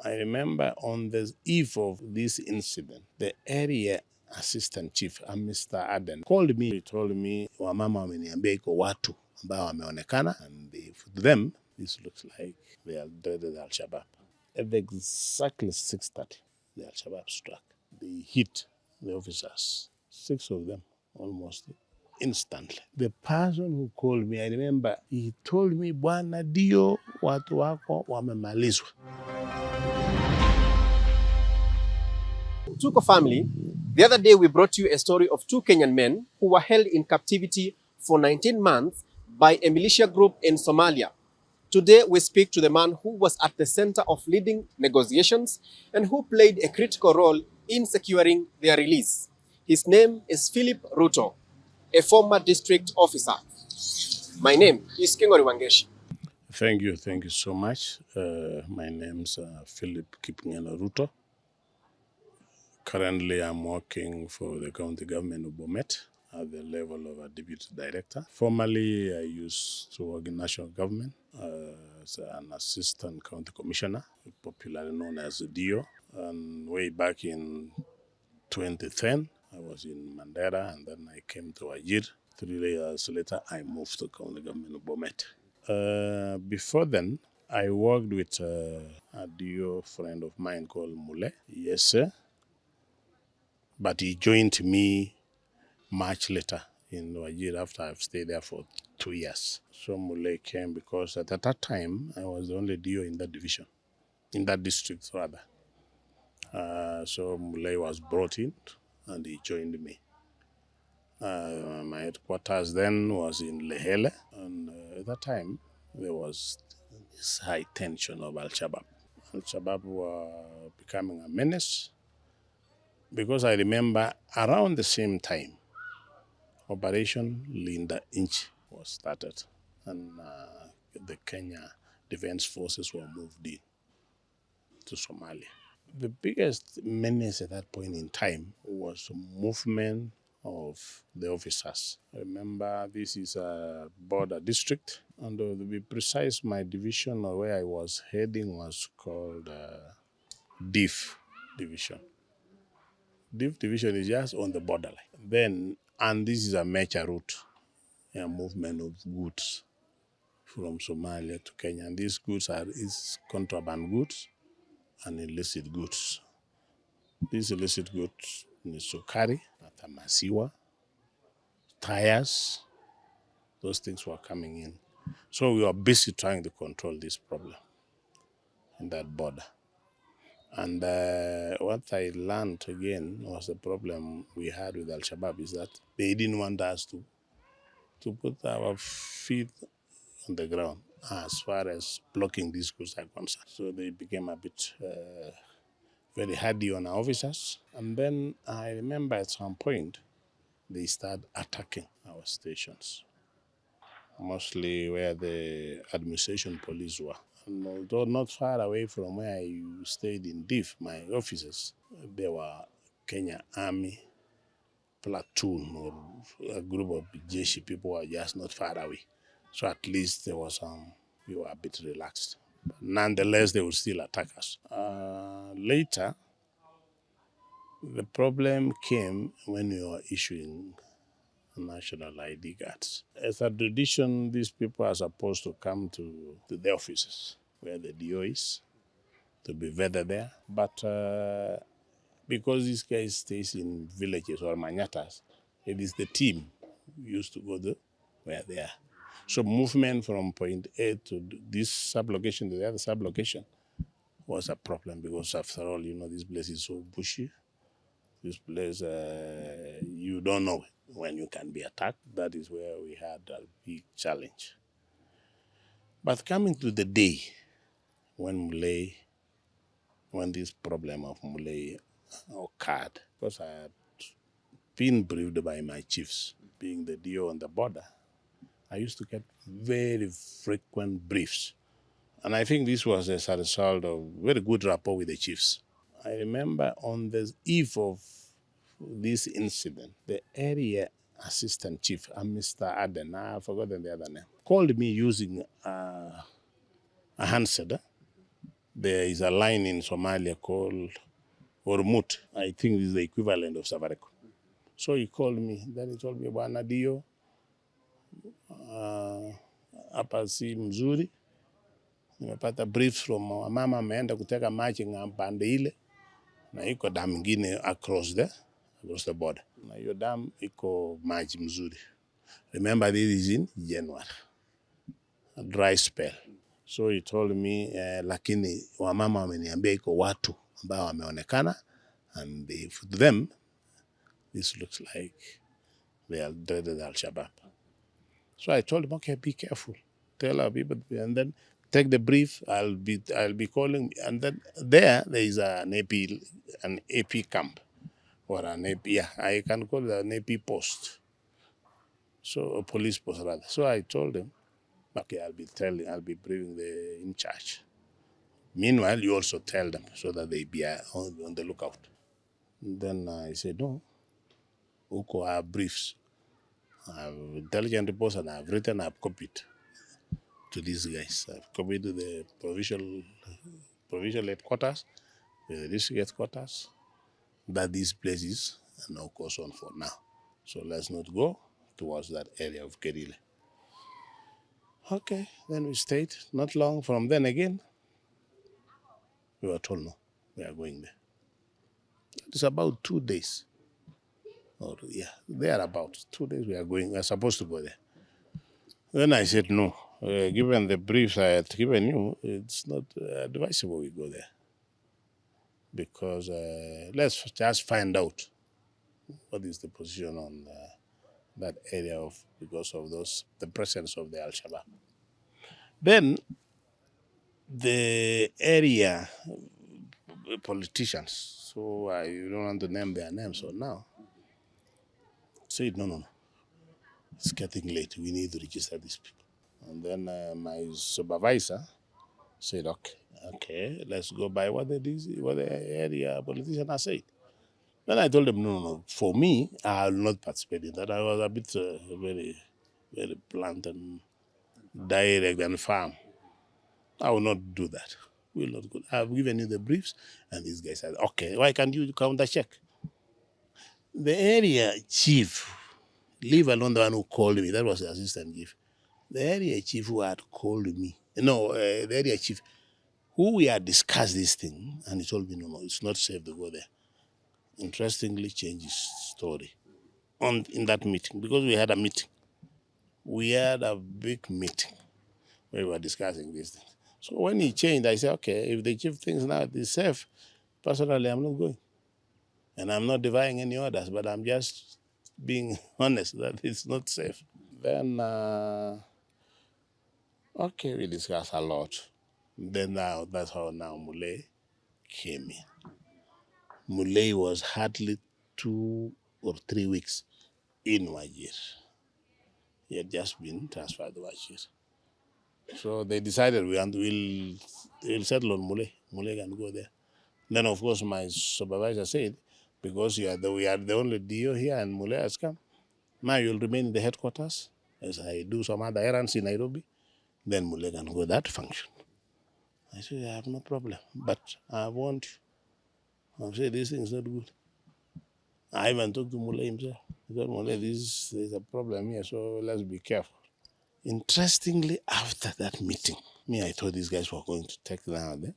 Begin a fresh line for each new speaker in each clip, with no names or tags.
I remember on the eve of this incident, the area assistant chief, Mr. Aden, called me. He told me, wamama wameniambia iko watu ambao wameonekana, and to them, this looks like they are dreaded Al-shabaab. At exactly 6:30, the Al-shabaab struck. They hit the officers, 6 of them, almost instantly. The person who called me, I remember, he told me, bwana dio, watu wako wamemalizwa.
Tuko family, the other day we brought you a story of 2 Kenyan men who were held in captivity for 19 months by a militia group in Somalia. Today we speak to the man who was at the center of leading negotiations and who played a critical role in securing their release. His name is Philip Ruto, a former district officer. My name is Kingori Wangeshi.
Thank you so much. My name's Philip Ruto. Currently, I'm working for the county government of Bomet at the level of a deputy director. Formerly, I used to work in national government as an assistant county commissioner, popularly known as a DO. And way back in 2010, I was in Mandera, and then I came to Ajir. 3 years later, I moved to county government of Bomet. Before then, I worked with a DO friend of mine called Mule. Yes, sir. But he joined me much later in Wajir after I've stayed there for 2 years. So Mule came because at that time, I was the only DO in that division, in that district rather. So Mule was brought in and he joined me. My headquarters then was in Lehele, and at that time, there was this high tension of Al-shabaab. Al-shabaab were becoming a menace, because I remember around the same time, Operation Linda Inch was started, and the Kenya Defense Forces were moved in to Somalia. The biggest menace at that point in time was movement of the officers. Remember, this is a border district, and to be precise, my division or where I was heading was called DIF division. DIF division is just on the borderline. Then, and this is a major route, a movement of goods from Somalia to Kenya. And these goods is contraband goods and illicit goods. These illicit goods in sukari, masiwa, tires, those things were coming in. So we were busy trying to control this problem in that border. And what I learned again was the problem we had with Al-shabaab is that they didn't want us to put our feet on the ground as far as blocking these goods are concerned. So they became a bit very hardy on our officers. And then I remember at some point, they started attacking our stations, mostly where the administration police were. And although not far away from where I stayed in DIF, my offices, there were Kenya Army platoon or a group of Jeshi people were just not far away. So at least there was we were a bit relaxed. But nonetheless, they would still attack us. Later, the problem came when we were issuing national ID cards. As a tradition, these people are supposed to come to the offices where the DO is, to be vetted there. But because this guy stays in villages or manyatas, it is the team who used to go there where they are. So movement from point A to this sublocation to the other sublocation was a problem, because after all, this place is so bushy. This place, you don't know when you can be attacked. That is where we had a big challenge. But coming to the day when this problem of Mule occurred, because I had been briefed by my chiefs, being the DO on the border, I used to get very frequent briefs. And I think this was as a result of very good rapport with the chiefs. I remember on the eve of this incident, the area assistant chief, Mr. Aden, I've forgotten the other name, called me using a handset There is a line in Somalia called Ormut. I think this is the equivalent of Safaricom. So he called me. Then he told me, Bwana Dio, hapa si mzuri. Nimepata briefs from mama ameenda kuteka maji pande ile na iko dam ingine across the border. Na hiyo dam iko maji mzuri. Remember, this is in January, a dry spell. So he told me, lakini wamama wameniambia iko watu ambao wameonekana, and for them, this looks like they are dreaded Al-shabaab. So I told him, okay, be careful. Tell our people, and then take the brief. I'll be calling, and then there is an AP camp, or an AP. Yeah, I can call it an AP post. So a police post rather. So I told him, okay, I'll be briefing the in charge. Meanwhile, you also tell them so that they be on the lookout. Then I said, no, Uko, I have briefs. I have intelligent reports, and I've copied to these guys. I've copied to the provincial headquarters, the district headquarters, that these places are no cause on for now. So let's not go towards that area of Kerile. Okay, then we stayed. Not long from then again, we were told, no, we are going there. It's about 2 days. Or yeah, thereabouts. 2 days we are supposed to go there. Then I said, no, given the briefs I had given you, it's not advisable we go there. Because let's just find out what is the position on that area because of the presence of the Al-shabaab. Then the area politicians, so I don't want to name their names for now, said, no, it's getting late. We need to register these people. And then my supervisor said, okay, let's go by what the area politician has said. Then I told him, no. For me, I will not participate in that. I was a bit very, very blunt and direct and firm. I will not do that. We will not go. I've given you the briefs, and these guys said, okay, why can't you counter check? The area chief, leave alone the one who called me, that was the assistant chief. The area chief who had called me, the area chief, who we had discussed this thing, and he told me, no, it's not safe to go there. Interestingly changed his story in that meeting, because we had a meeting. We had a big meeting where we were discussing these things. So when he changed, I said, okay, if the chief thinks now it is safe, personally, I'm not going. And I'm not defying any orders, but I'm just being honest that it's not safe. Then, okay, we discussed a lot. Then that's how now Muley came in. Muley was hardly 2 or 3 weeks in Wajir. He had just been transferred to Wajir. So they decided we'll settle on Muley. Muley can go there. Then, of course, my supervisor said, because we are the only DO here and Muley has come, now you'll remain in the headquarters as I do some other errands in Nairobi. Then Muley can go that function. I said, I have no problem, but I want you. I said, this thing is not good. I even talked to Muley himself. I said, Muley, there's a problem here, so let's be careful. Interestingly, after that meeting, I thought these guys were going to take down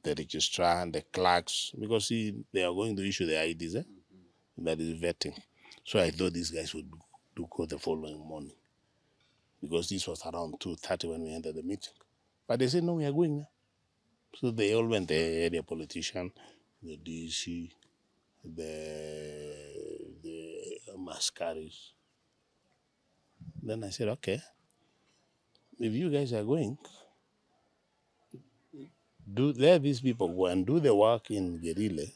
the registrar and the clerks, because they are going to issue the IDs, that is vetting. So I thought these guys would go the following morning, because this was around 2:30 when we entered the meeting. But they said, no, we are going now. So they all went, the area politician, the DC, the Mascaris. Then I said, okay, if you guys are going, let these people go and do the work in Gerile.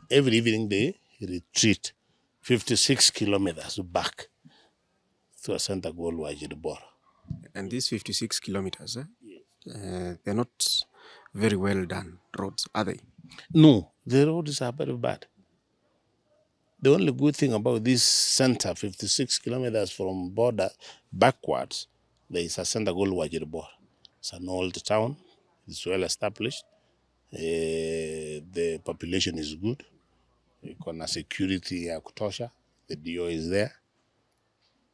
Every evening they retreat 56 kilometers back to a center called Wajir.
And these 56 kilometers, they're not very well done roads, are they?
No, the roads are very bad. The only good thing about this center, 56 kilometers from border backwards, there is a center called Wajir. It's an old town. It's well established. The population is good. Kuna security ya kutosha. The DO is there.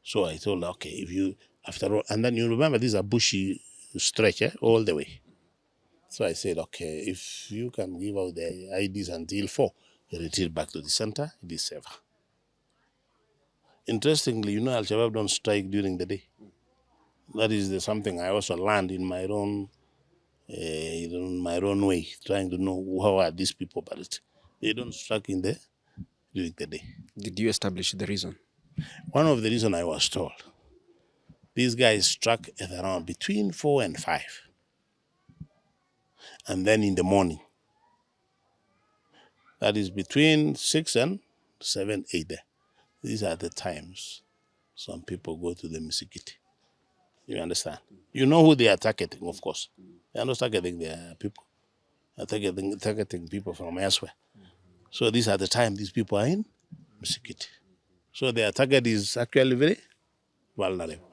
So I told her, okay, if you, after all, and then you remember this is a bushy stretch all the way. So I said, okay, if you can give out the IDs until 4, you retreat back to the center, it is safer. Interestingly, Al-Shabaab don't strike during the day. That is something I also learned in my own way, trying to know how are these people, but they don't strike during the day.
Did you establish the reason?
One of the reasons I was told, these guys struck at around between 4 and 5. And then in the morning, that is between 6 and 7, 8 there. These are the times some people go to the Misikiti. You understand? You know who they are targeting, of course. They are not targeting their people. They are targeting people from elsewhere. So these are the time these people are in Misikiti. So their target is actually very vulnerable.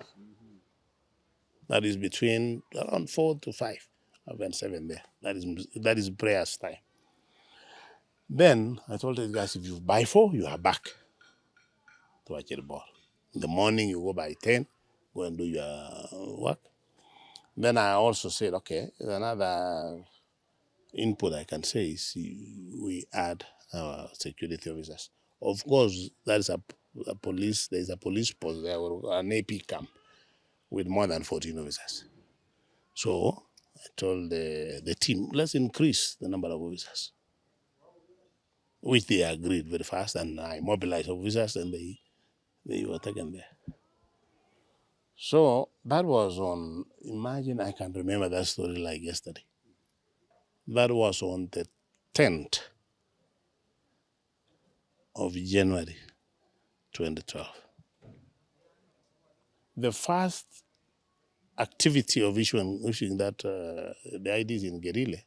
That is between around 4 to 5, and 7 there. That is prayers time. Then I told these guys, if you by 4, you are back to Achiribor. In the morning, you go by 10, go and do your work. Then I also said, okay, another input I can say is we add our security officers. Of course, there is a police post there, or an AP camp with more than 14 officers. So I told the team, let's increase the number of officers, which they agreed very fast, and I mobilized officers, and they were taken there. So that was on, imagine I can remember that story like yesterday. That was on the 10th of January 2012. The first activity of issuing that the IDs in Guerrilla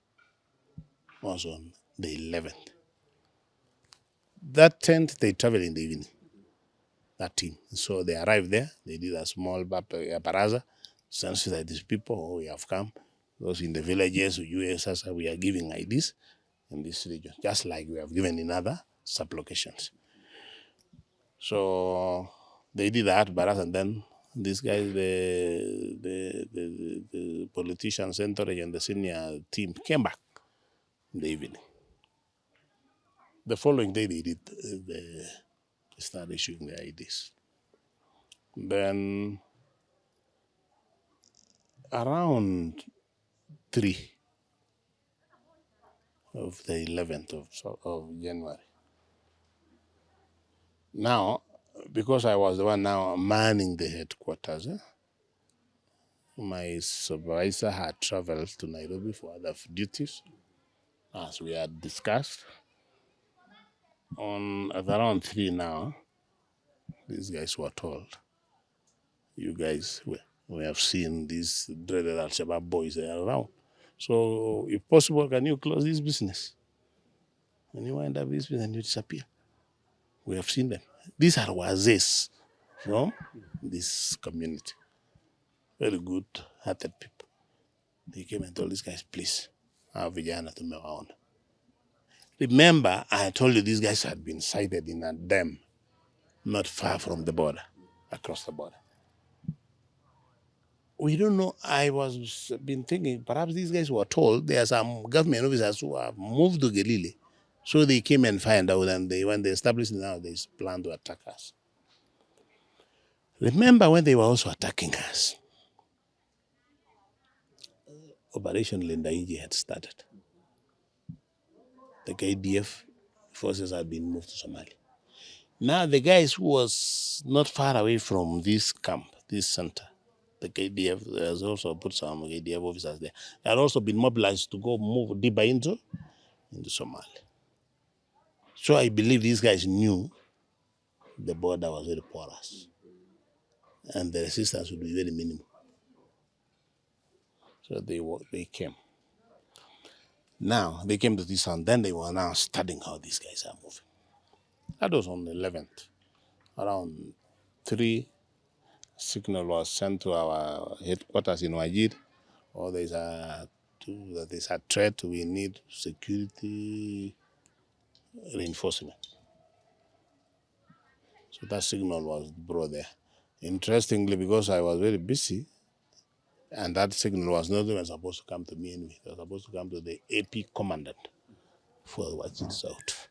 was on the 11th. That 10th, they traveled in the evening, that team. So they arrived there, they did a small baraza, sensitized these people, we have come. Those in the villages, we are giving IDs in this region, just like we have given in other sub-locations. So they did that, baraza, and then these guys, the politicians, entourage, and the senior team came back in the evening. The following day, they started issuing the IDs. Then around 3 of the 11th of January. Now, because I was the one now manning the headquarters, my supervisor had traveled to Nairobi for other duties, as we had discussed. At around 3 now, these guys were told, you guys, we have seen these dreaded Al-Shabaab boys around. So, if possible, can you close this business? When you wind up this business and you disappear. We have seen them. These are wazes from this community. Very good-hearted people. They came and told these guys, please, our vijana tumewaona. Remember, I told you these guys had been sighted in a dam not far from the border, across the border. We don't know. I was been thinking perhaps these guys were told there are some government officers who have moved to Galilee. So they came and found out, and when they established now, they planned to attack us. Remember when they were also attacking us? Operation Lindaiji had started. The KDF forces had been moved to Somalia. Now the guys who was not far away from this camp, this center, the KDF has also put some KDF officers there. They had also been mobilized to go move deeper into Somalia. So I believe these guys knew the border was very porous and the resistance would be very minimal. So they came. Now they came to this and then they were now studying how these guys are moving. That was on the 11th. Around 3, signal was sent to our headquarters in Wajir. Or there's a that there's a threat, we need security reinforcement. So that signal was brought there. Interestingly, because I was very busy, and that signal was not even supposed to come to me anyway. It was supposed to come to the AP commandant for Wajir South.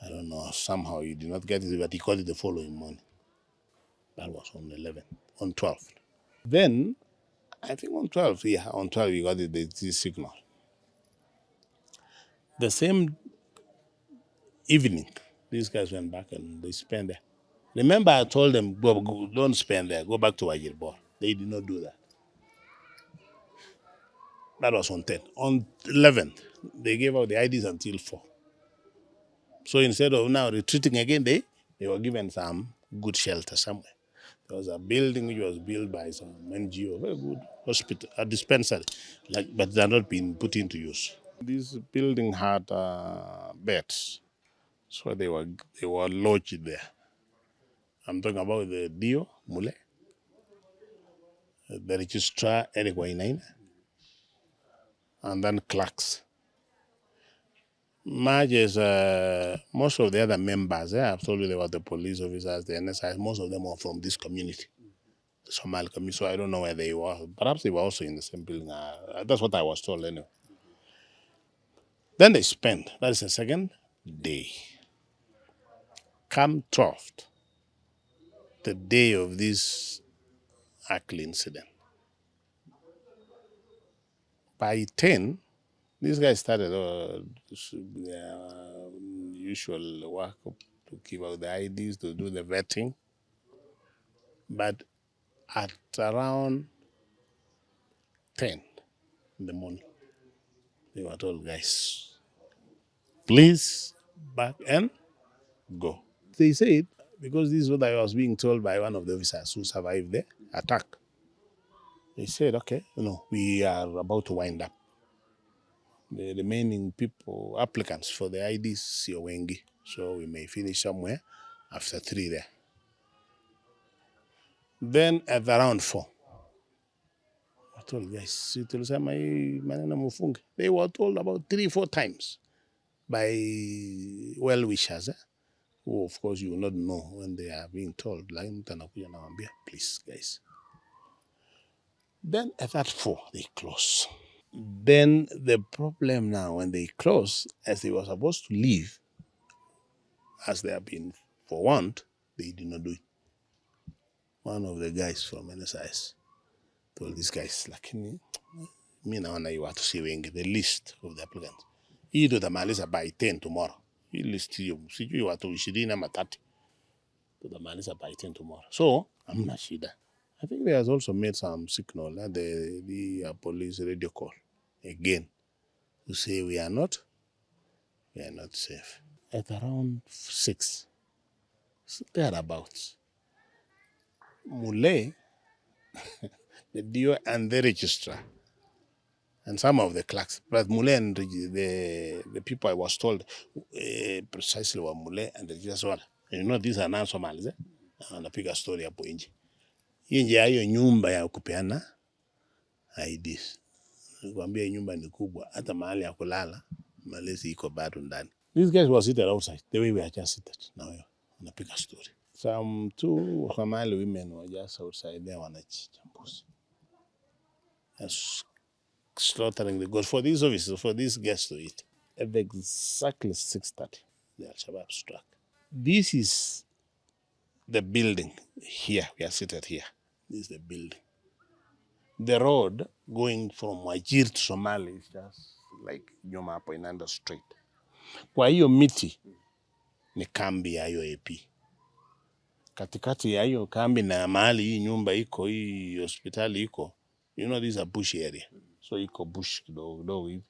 I don't know, somehow he did not get it, but he got it the following morning. That was on 11th, on 12th. Then, I think on 12th, yeah, on 12th we got this signal. The same evening, these guys went back and they spent there. Remember, I told them, go, don't spend there, go back to Wajir. They did not do that. That was on 10th. On 11th, they gave out the IDs until 4. So instead of now retreating again, they were given some good shelter somewhere. There was a building which was built by some NGO, very good hospital, a dispensary, but they're not being put into use. This building had beds, so they were lodged there. I'm talking about the Dio Mule, the registrar Eric Wainaina, and then clerks. Marges, most of the other members, I've told you they were the police officers, the NSI, most of them were from this community, the Somali community, so I don't know where they were. Perhaps they were also in the same building. That's what I was told anyway. Then they spent, that is the second day. Come 12th, the day of this ugly incident. By 10, these guys started their usual work to give out the IDs, to do the vetting. But at around 10 in the morning, they were told, guys, please back and go. They said, because this is what I was being told by one of the officers who survived the attack. They said, okay, we are about to wind up. The remaining people, applicants for the IDs, are wengi, so we may finish somewhere after 3 there. Then at around 4, I told guys, they were told about 3-4 times by well-wishers, who of course you will not know when they are being told, please guys. Then at that 4, they close. Then the problem now, when they close, as they were supposed to leave, as they have been forewarned, they did not do it. One of the guys from NSIS told these guys, like, me now you have to see the list of the applicants. You do the Malisa by 10 tomorrow. You list you have to Shidina Matati. To the Malisa by 10 tomorrow. So, I'm not Shida. I think they has also made some signal, the police radio call again to say we are not safe. At around 6, thereabouts, Mule, the DO and the registrar, and some of the clerks, but Mule and the people I was told precisely were Mule and the registrar. These are non-Somalis. Anapiga story hapo nje. Nje ya hiyo nyumba ya kupeana IDs. Nikwambia nyumba ni kubwa, hata mahali ya kulala malezi iko bado ndani. These guys were seated outside, the way we are just seated now. Anapiga story. Some 2 Somali women were just outside there wanachinja mbuzi. Slaughtering the goats for these officers, for these guests to eat. At exactly 6:30, the Alshabaab struck. This is the building here. We are seated here. This is the building. The road going from Wajir to Somalia is just like Nyoma hapo inaenda straight. Kwa hiyo miti ni kambi ya hiyo AP. Katikati ya hiyo kambi na mahali hii nyumba iko, hii hospitali iko, this is a bush area. So iko bush kidogo hivi.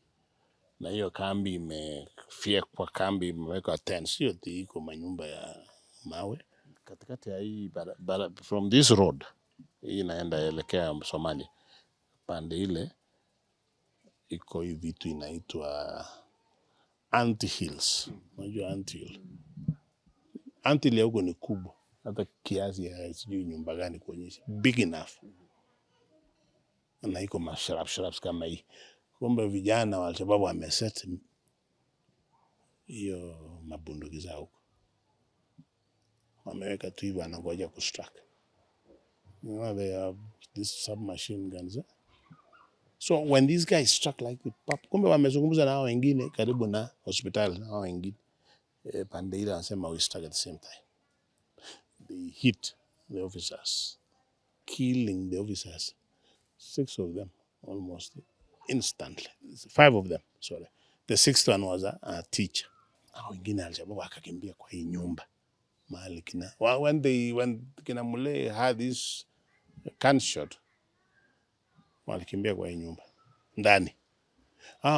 Na hiyo kambi imefyekwa, kambi imewekwa tent, sio iko manyumba ya mawe. Katikati ya hii from this road, hii inaenda elekea Somalia. Pande ile iko hii vitu inaitwa ant-hills. Unajua ant-hill. Ant-hill ya huko ni kubwa, hata kiasi ya sijui nyumba gani kuonyesha, big enough. Na iko mashrubs kama hii. kumbe vijana wa Alshabaab wameset hiyo mabunduki zao huko, wameweka tu hivyo, anangoja kustrike. You know, they have these submachine guns. So when these guys struck like it, kumbe wamezungumza na hao wengine karibu na hospitali na hao wengine pande ile, wanasema we struck at the same time. They hit the officers, killing the officers, 6 of them almost instantly. 5 of them, sorry. The 6th one was a teacher. Hao wengine Alshabaab wakakimbia kwa hii nyumba mahali kina. When kina Mule had this gunshot, walikimbia kwa hii nyumba ndani.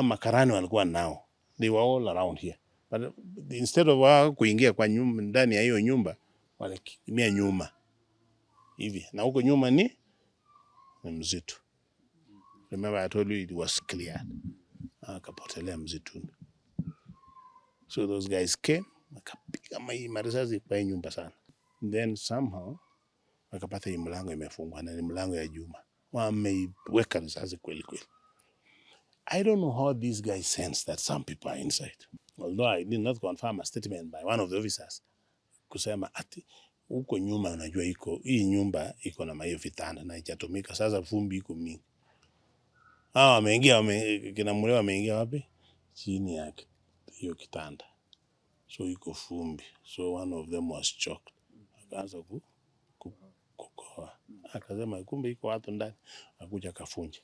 Makarani walikuwa nao, they were all around here, but instead of kuingia kwa nyumba ndani ya hiyo nyumba, walikimbia nyuma hivi, na huko nyuma ni msitu. Remember I told you it was cleared. Akapotelea msituni. So those guys came, wakapiga marisasi kwa hii nyumba sana. Then somehow wakapata hii mlango imefungwa, na ni mlango ya Juma. Wameiweka risasi kweli kweli. I don't know how these guys sense that some people are inside. Although I did not confirm a statement by one of the officers kusema ati huko nyuma unajua hii nyumba iko na mayo vitanda na haijatumika, sasa vumbi iko mingi. Wameingia kina Mule wameingia wapi? Chini yake hiyo kitanda. So iko vumbi. So one of them was choked. Akaanza kukohoa. Akasema kumbe iko watu ndani. Akuja kafunja.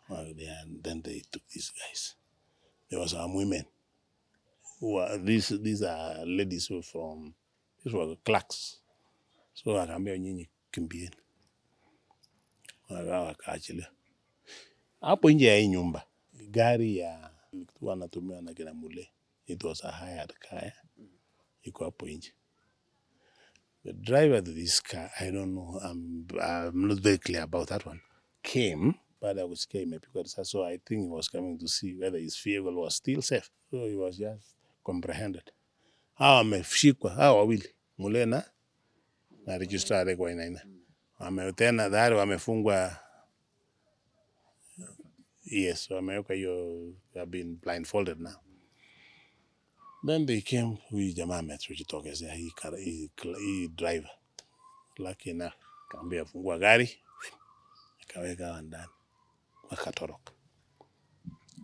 And then they took these guys. There was some women who are these are ladies who from, these were clerks. So akaambia nyinyi kimbieni. Wakaachilia. Hapo nje ya hii nyumba, gari ya wanatumia na kina Mule, it was a hired car. Iko hapo nje. The driver of this car, I don't know, I'm not very clear about that one, came, but I was came because so I think he was coming to see whether his vehicle was still safe. So he was just comprehended. Wameshikwa hao wawili, Mule na register kwa inaina. Tena dhari wamefungwa. Yes, wameweka hiyo, have been blindfolded now. Then they came, huyu jamaa ametujitokezea hii driver. Lucky enough, kaambia fungua gari, akaweka ndani, wakatoroka.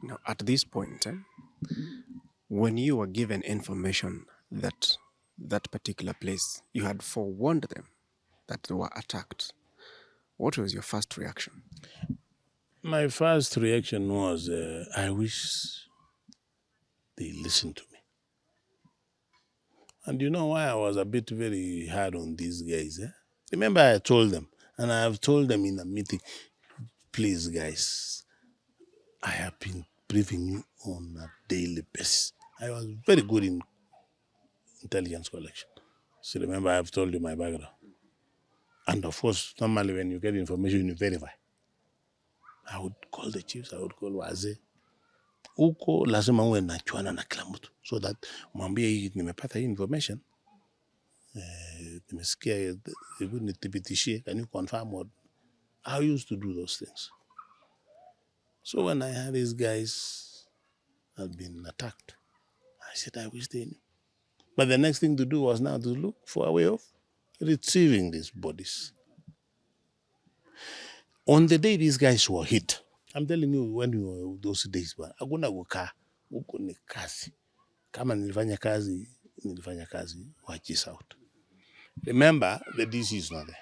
Now at this point, when you were given information that that particular place, you had forewarned them that they were attacked, what was your first reaction?
My first reaction was, I wish they listened to me. And you know why I was a bit very hard on these guys? Remember I told them, and I have told them in a meeting, please guys, I have been briefing you on a daily basis. I was very good in intelligence collection. So remember I have told you my background. And of course, normally when you get information, you verify. I would call the chiefs, I would call wazee. Huko lazima uwe nachuana na kila mtu, so that mwambie hii nimepata hii information, nimesikia, nithibitishie, can you confirm what? I used to do those things. So when I heard these guys had been attacked, I said I wish they knew. But the next thing to do was now to look for a way of retrieving these bodies. On the day these guys were hit, I'm telling you, when we were those days, hakuna kukaa, huko ni kazi. Kama nilifanya kazi, watch out. Remember, the DC is not there.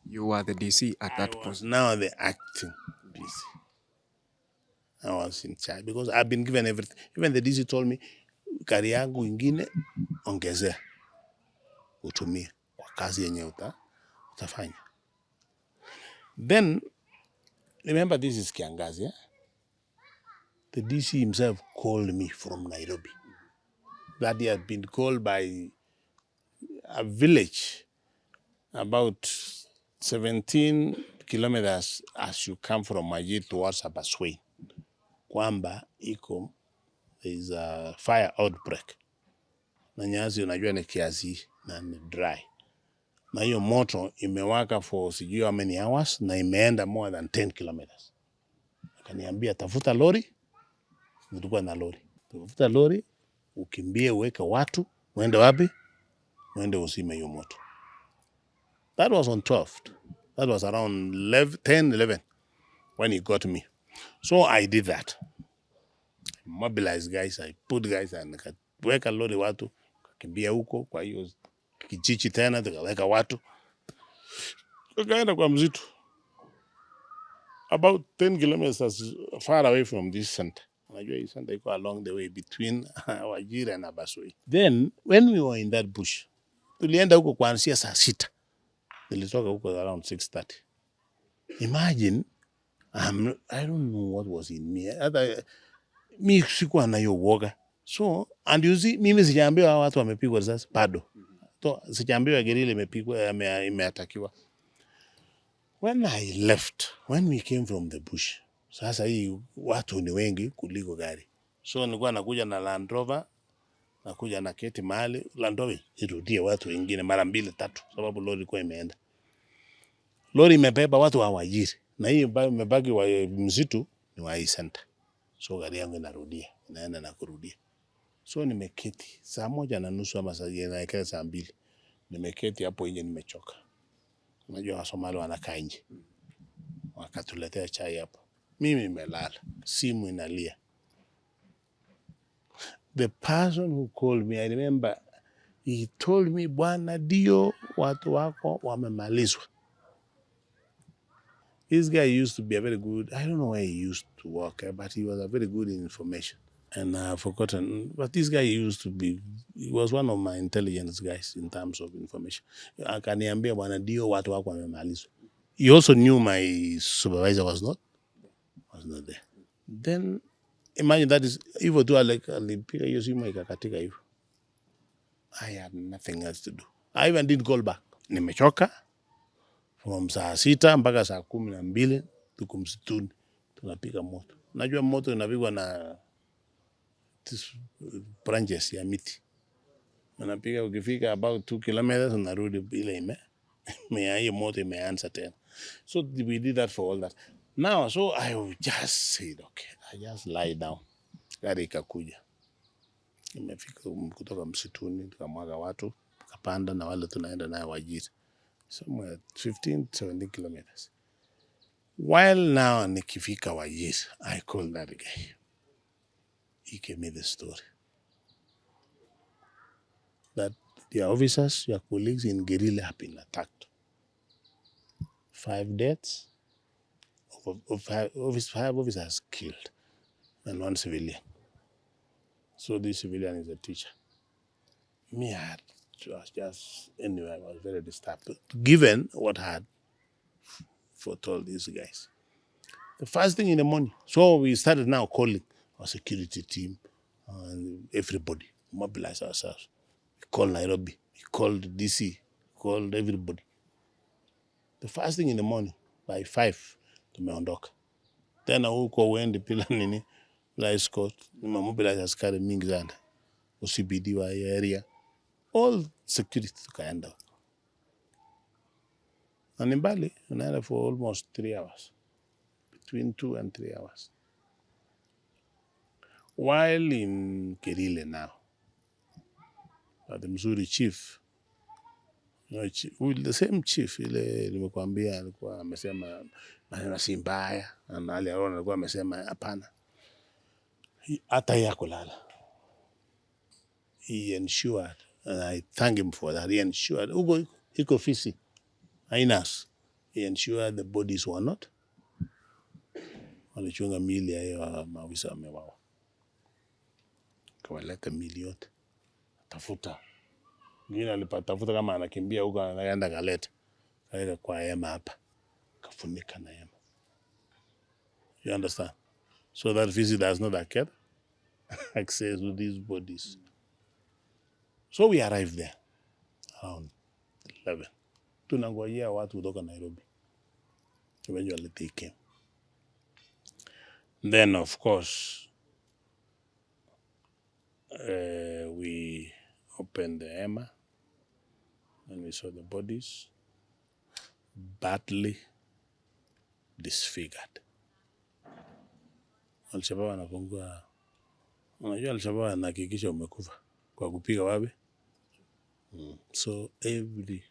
You were the DC at that point.
I was now the acting DC. I was in charge because I've been given everything. Even the DC told me, kari yangu ingine ongezea, utumie kwa kazi yenye utafanya. Then, remember this is kiangazi, yeah? The DC himself called me from Nairobi. That he had been called by a village about 17 kilometers as you come from Majid towards Abaswe. Kwamba iko, there is a fire outbreak. Na Nyazi unajua ni kiasi na ni dry. Na hiyo moto imewaka for sijui how many hours na imeenda more than 10 kilometers. Kaniambia tafuta lori, nilikuwa na lori. Tafuta lori, ukimbie uweke watu, uende wapi? Uende usime hiyo moto. That was on 12th. That was around 11 when he got me. So I did that. Mobilized guys, I put guys and nikaweka lori watu, kakimbia huko kwa hiyo kijiji tena, tukaweka watu. Tukaenda kwa msitu. About 10 kilometers far away from this center. Unajua hii center iko along the way between Wajir and Abasoi. Then when we were in that bush, tulienda huko kuanzia saa 6. Nilitoka huko around 6:30. Imagine, I don't know what was in me. Mi sikuwa na hiyo uoga. So, and you see, mimi sijaambiwa watu wamepigwa risasi bado. So, sijaambiwa gerila imepigwa, imeatakiwa. When I left, when we came from the bush, sasa hii watu ni wengi kuliko gari. So nilikuwa nakuja na Land Rover, nakuja na keti mahali, Land Rover irudie watu wengine mara 2 3 sababu lori ilikuwa imeenda. Lori imebeba watu wa Wajiri na hii imebaki wa msitu ni wa hii center. So gari yangu inarudia, inaenda na kurudia. So nimeketi saa 1:30 ama saa 2. Nimeketi hapo nje nimechoka. Unajua Wasomali wanakaa nje. Wakatuletea chai hapo. Mimi nimelala, simu inalia. The person who called me, I remember, he told me, bwana dio, watu wako wamemalizwa. This guy used to be a very good, I don't know where he used to work, but he was a very good in information. And I've forgotten, but this guy used to be, he was one of my intelligence guys in terms of information. Akaniambia, bwana dio, watu wako wamemalizwa. He also knew my supervisor was not there. Then imagine that is hivyo tu alipiga hiyo simu ikakatika hivyo. I had nothing else to do. I even didn't call back. Nimechoka from saa 6 mpaka saa 12 tuko msituni tunapiga moto. Najua moto inapigwa na branches ya miti. Unapiga ukifika about 2 kilometers unarudi ile hiyo moto imeanza tena. So we did that for all that. Now, so I just said, okay, I just lie down. Gari ikakuja. Imefika kutoka msituni, tukamwaga watu, tukapanda na wale tunaenda naye Wajiri. Somewhere 15-17 kilometers. While now nikifika Wajiri, I called that guy. He gave me the story. That your officers, your colleagues in guerrilla have been attacked. 5 deaths, 5 officers killed, and 1 civilian. So this civilian is a teacher. Me, I was just, anyway, I was very disturbed, given what I had foretold these guys. The first thing in the morning, so we started now calling our security team and everybody, mobilize ourselves. We called Nairobi, we called DC, we called everybody. The first thing in the morning, by 5, tumeondoka. Tena huko uende pila nini, la escort, mobilize askari mingi sana, OCBD wa area, all security tukaenda. And in Bali, unaenda for almost 3 hours, between 2 and 3 hours. While in Kerile now, the Mzuri chief, the same chief, ile nimekuambia alikuwa amesema maneno si mbaya, na aliona alikuwa amesema hapana. Hata yako lala. He ensured, and I thank him for that, he ensured, Ugo iko fisi, ainas, he ensured the bodies were not, walichunga mili ya hiyo maafisa wamewawa. Kawaleta mili yote, tafuta. Mwingine alipatafuta kama anakimbia huko anaenda kaleta. Kaweka kwa hema hapa, kafunika na hema. You understand? So that fisi does not get access to these bodies. So we arrived there around 11. Tunangojea watu kutoka Nairobi. Eventually they came. Then of course we opened the hema and we saw the bodies badly disfigured. Alshabaab anafungua. Unajua Alshabaab anahakikisha umekufa kwa kupiga wapi. So every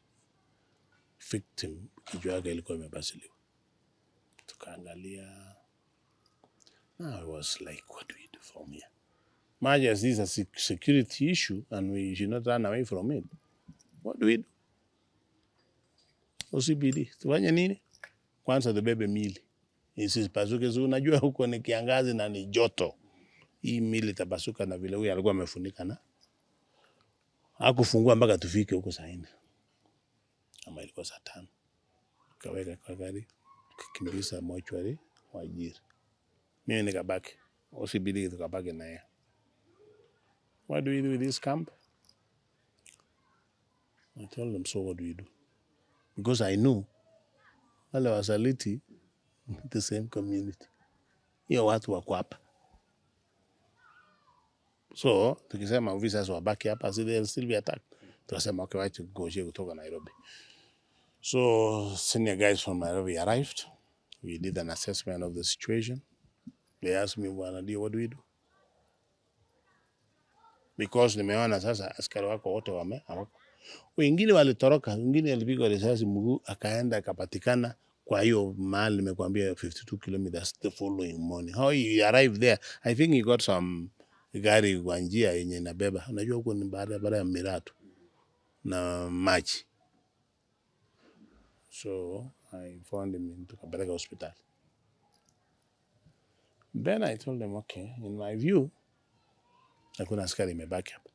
victim kichwa yake ilikuwa imebasiliwa. Tukaangalia. Now I was like, what do we do from here? Much as this is a security issue and we should not run away from it. What do we do? OCBD, tufanye nini? Kwanza tubebe mili. Isipasuke, so unajua huko ni kiangazi na ni joto. Hii mili itapasuka na vile huyu alikuwa amefunika na hakufungua mpaka tufike huko saa 4. Ama ilikuwa saa 5. Kaweka kwa gari, kukimbiza mochwari Wajir. Mimi nikabaki. OCBD tukabaki na yeye. What do we do with this camp? I told them, so what do we do? Because I knew wale wasaliti the same community. Hiyo watu wako hapa. So, tukisema officers wabaki hapa, so they'll still be attacked. Tukasema, okay, why to go kutoka Nairobi. So, senior guys from Nairobi arrived. We did an assessment of the situation. They asked me, what do we do? Because nimeona sasa askari wako wote hawako. Wengine walitoroka, wengine walipigwa risasi mguu akaenda akapatikana kwa hiyo mahali nimekuambia 52 kilometers the following morning. How you arrive there? I think you got some gari kwa njia yenye inabeba. Unajua huko ni barabara ya Miratu na maji. So I found him in Tukapeleka hospital. Then I told them, okay, in my view, hakuna askari imebaki hapa.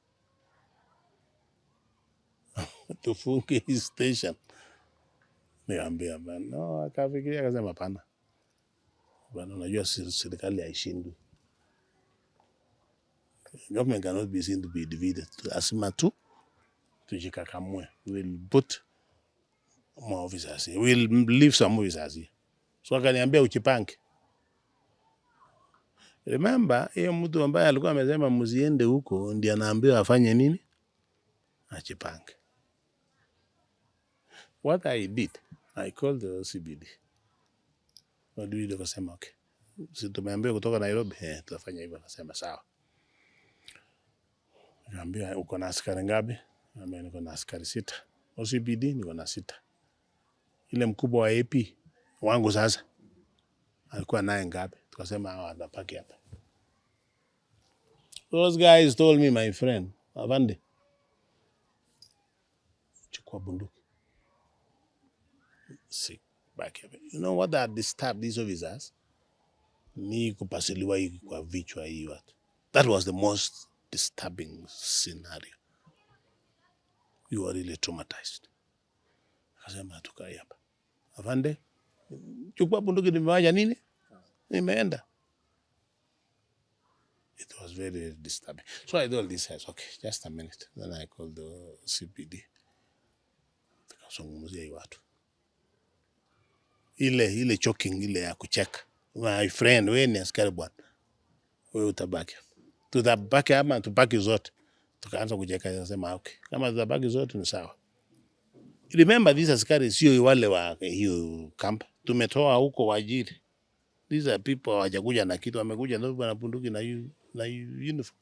Tufunge hii station. Niambia bana, no, akafikiria akasema pana. Bana, unajua serikali haishindwi. Government cannot be seen to be divided. Asima tu, tujikakamue. We'll put more officers here. We'll leave some officers here. So akaniambia uchipange. Remember, hiyo mtu ambaye alikuwa amesema msiende huko, ndiye anaambiwa afanye nini? Achipange. What I did, I called the OCBD. What do we do? Akasema, okay. Si tumeambiwa kutoka Nairobi, tutafanya hivyo. Akasema, sawa. Nikamwambia, uko na askari ngapi? Nikamwambia, niko na askari 6. OCBD niko na 6. Ile mkubwa wa AP wangu sasa alikuwa naye ngapi? Tukasema hawa watapaki hapa. Those guys told me, my friend, Avande, chukua bunduki. Sick back here. You know what that disturbed these officers? Ni kupasiliwa hii kwa vichwa hii watu. That was the most disturbing scenario. We were really traumatized. Akasema tukai hapa. Avande, chukua bunduki nimewaja nini? Nimeenda. It was very, very disturbing. So I told these guys, okay, just a minute. Then I called the CPD. Tukazungumzia hii watu. Ile choking ile ya kucheka. My friend, wewe ni askari bwana. Wewe utabaki. Tutabaki ama tubaki zote. Tukaanza kucheka nasema okay. Kama tutabaki zote ni sawa. Remember these askari sio wale wa hiyo camp. Tumetoa huko Wajiri. These are people hawajakuja na kitu, wamekuja na bunduki na uniform.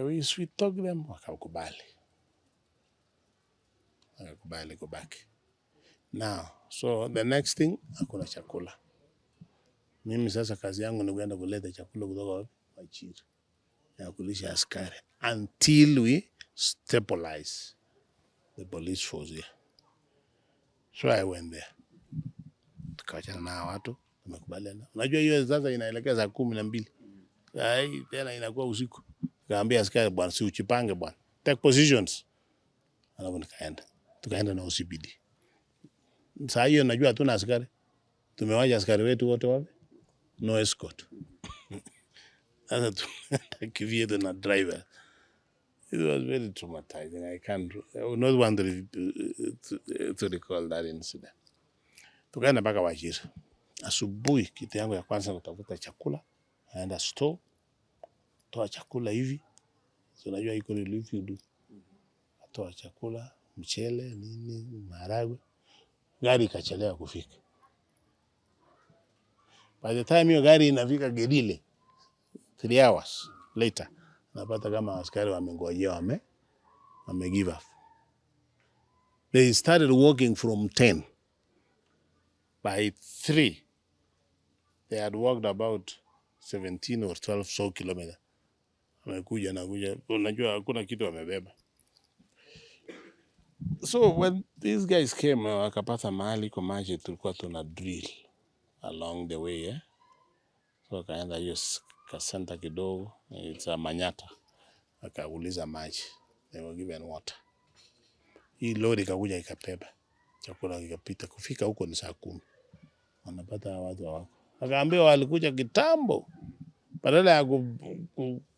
We sweet talk them, wakakubali. Wakakubali kubaki. Now, so the next thing, hakuna chakula. Mimi sasa kazi yangu ni kwenda kuleta chakula kutoka Wajiri. Na kulisha askari until we stabilize the police force here. So I went there. Tukawachana na watu, tumekubaliana. Unajua hiyo sasa inaelekea saa 12. Ai tena inakuwa usiku. Kaambia askari bwana, si uchipange bwana. Take positions. Alafu nikaenda. Tukaenda na OCBD. Saa hiyo najua hatuna askari. Tumewaja askari wetu wote wapi? No escort. Sasa tukivieto na driver. It was very traumatizing. I would not want to recall that incident. Tukaenda mpaka Wajiri. Asubuhi kitu yangu ya kwanza kutafuta chakula. Aenda store. Toa chakula hivi. So unajua iko relief you do. Toa chakula, mchele, nini, maharagwe. Gari ikachelewa kufika. By the time hiyo gari inafika Gedile, 3 hours later, napata kama askari wamengojea wame give up. They started walking from 10. By 3, they had walked about 17 or 12 so kilometers. Wamekuja na kuja, unajua hakuna kitu wamebeba. So when these guys came, wakapata mahali kwa maji tulikuwa tuna drill along the way, eh? So kaenda hiyo kasenta kidogo, it's a Manyata, akauliza maji, they were given water. Hii lori ikakuja ikabeba chakula, ikapita kufika huko ni saa 10. Wanapata watu wako, akaambiwa walikuja kitambo, badala ya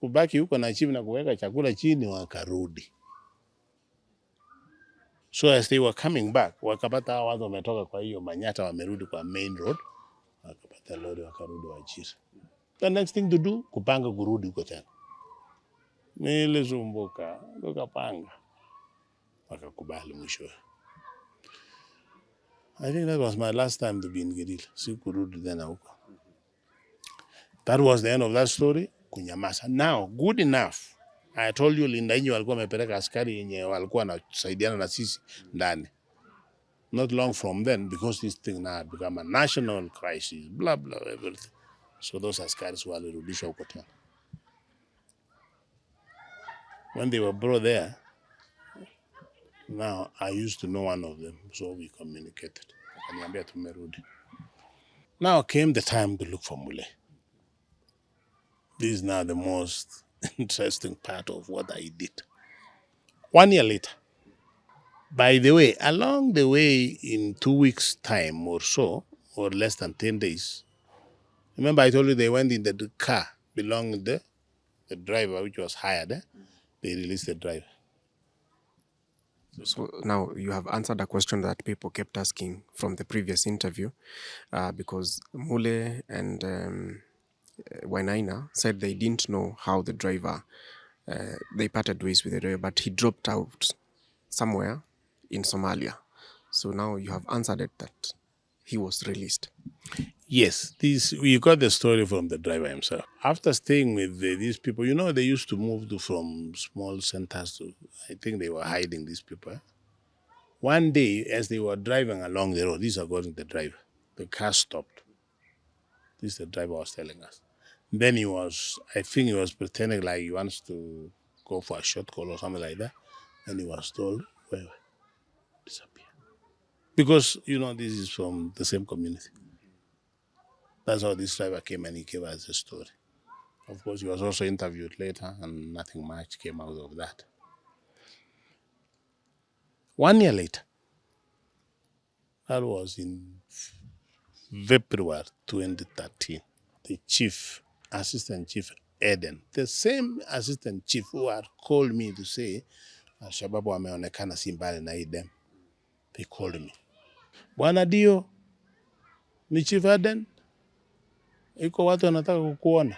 kubaki huko na chini na kuweka chakula chini, wakarudi. So as they were coming back, wakapata watu wametoka kwa hiyo Manyata, wamerudi kwa main road, wakapata lori, wakarudi Wajir. The next thing to do, kupanga kurudi huko tena. Nilisumbuka, tukapanga, wakakubali mwisho. I think that was my last time to be in Gedil. Sikurudi tena huko. That was the end of that story. Kunyamaza. Now, good enough. I told you Linda Inyo walikuwa wamepeleka askari yenye walikuwa wanasaidiana na sisi ndani. Not long from then, because this thing now had become a national crisis, blah, blah, everything. So those askaris walirudishwa huko tena. When they were brought there, now I used to know one of them, so we communicated. Akaniambia tumerudi. Now came the time to look for Mule. This is now the most interesting part of what I did. 1 year later, by the way, along the way in 2 weeks' time or so, or less than 10 days, remember I told you they went in the car belonging to the driver, which was hired. They released the driver.
So now you have answered a question that people kept asking from the previous interview, because Mule and Wainaina said they didn't know how the driver, they parted ways with the driver, but he dropped out somewhere in Somalia. So now you have answered it that he was released.
Yes, we got the story from the driver himself. After staying with these people, you know, they used to move from small centers to, I think they were hiding these people. One day, as they were driving along the road, this is according to the driver, the car stopped. This the driver was telling us. Then I think he was pretending like he wants to go for a short call or something like that. And he was told, well, disappear. Because, you know, this is from the same community. That's how this driver came and he gave us the story. Of course, he was also interviewed later and nothing much came out of that. 1 year later, that was in February 2013, the assistant chief Eden, the same assistant chief who had called me to say, Al-shabaab wameonekana simbali na Eden. They called me. Bwana Dio, ni Chief Eden? Iko watu wanataka kukuona.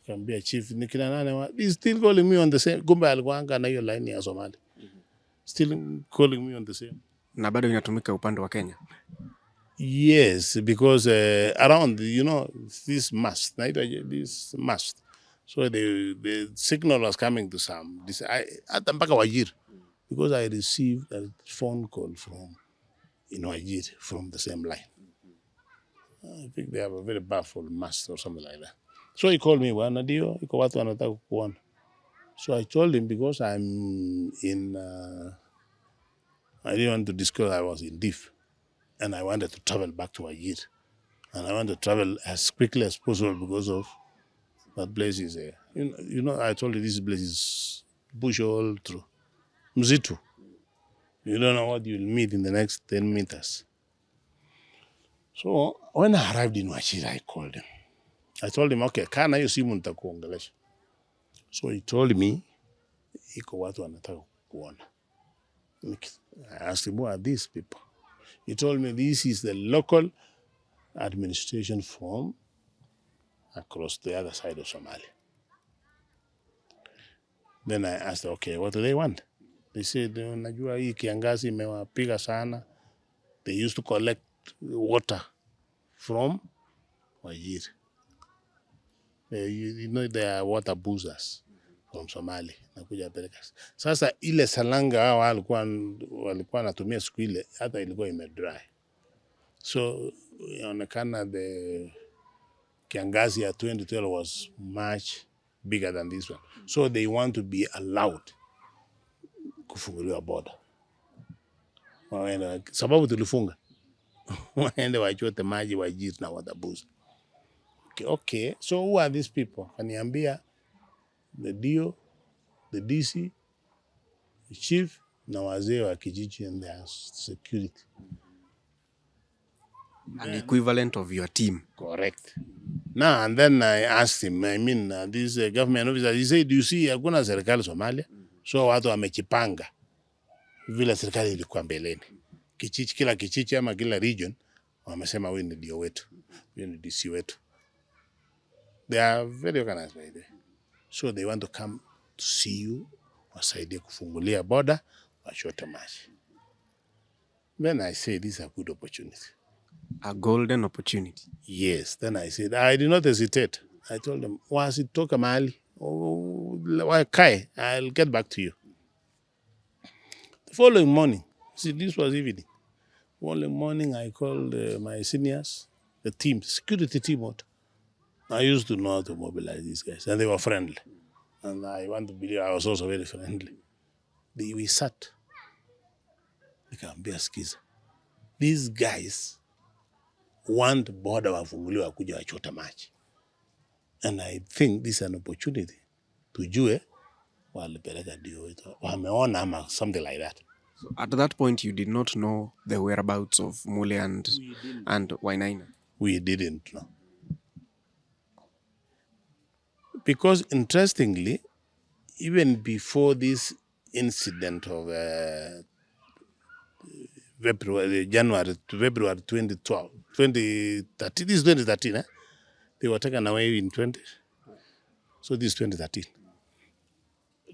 Kambia chief, nikina nane he's still calling me on the same. Kumbe alikuwa anga na hiyo line ya Somali. Still calling me on the same.
Na bado inatumika upande wa Kenya?
Yes, because around, you know, this mast. So the signal was coming to some. At mpaka Wajir, because I received a phone call from Wajir from the same line. I think they have a very powerful mast or something like that. So he called me, Bwana Dio, iko watu wanataka kukuona. So I told him, because I'm in, I didn't want to disclose I was in Diff, and I wanted to travel back to Wajir. And I want to travel as quickly as possible because of that place is there. You know, I told you this place is bush all through. Mzitu. You don't know what you'll meet in the next 10 meters. So when I arrived in Wajir, I called him. I told him, okay, kana hiyo simu nitakuongelesha. So he told me, iko watu wanataka kuona. I asked him, who are these people? He told me this is the local administration from across the other side of Somalia. Then I asked, okay, what do they want? They said, najua hii kiangazi imewapiga sana. They used to collect water from Wajir. You know they are water boozers from Somalia. Nakuja peleka. Sasa ile salanga hao walikuwa wanatumia siku ile hata ilikuwa imedry. So inaonekana the kiangazi ya 2012 was much bigger than this one. So they want to be allowed kufunguliwa border. Sababu tulifunga. Waende wachote maji Wajir na water boozer. Okay, so who are these people? Kaniambia the DO, the DC, the chief, na wazee wa kijiji and their security.
An equivalent of your team.
Correct. Now, and then I asked him, this government officer, he said, do you see, hakuna serikali Somalia? So watu wamechipanga vile serikali ilikuwa mbeleni. Kila kichichi ama kila region, wamesema wewe ni DO wetu, wewe ni DC wetu. They are very organized by the. So they want to come to see you, wasaidie kufungulia border, wachote maji. Then I said, this is a good opportunity.
A golden opportunity.
Yes. Then I said, I did not hesitate. I told them, wasitoka mahali, wakae, I'll get back to you. The following morning, see, this was evening. Following morning, I called my seniors, the team, security team. I used to know how to mobilize these guys, and they were friendly. And I want to believe I was also very friendly. We sat. Nikaambia skiza. These guys want border wafunguliwa kuja wachota maji. And I think this is an opportunity. Tujue walipeleka DO wetu. Wameona ama something like that.
So at that point, you did not know the whereabouts of Mule and Wainaina?
We didn't know. Because interestingly, even before this incident of January to February 2012, 2013, this is 2013, they were taken away in 20. So this is 2013.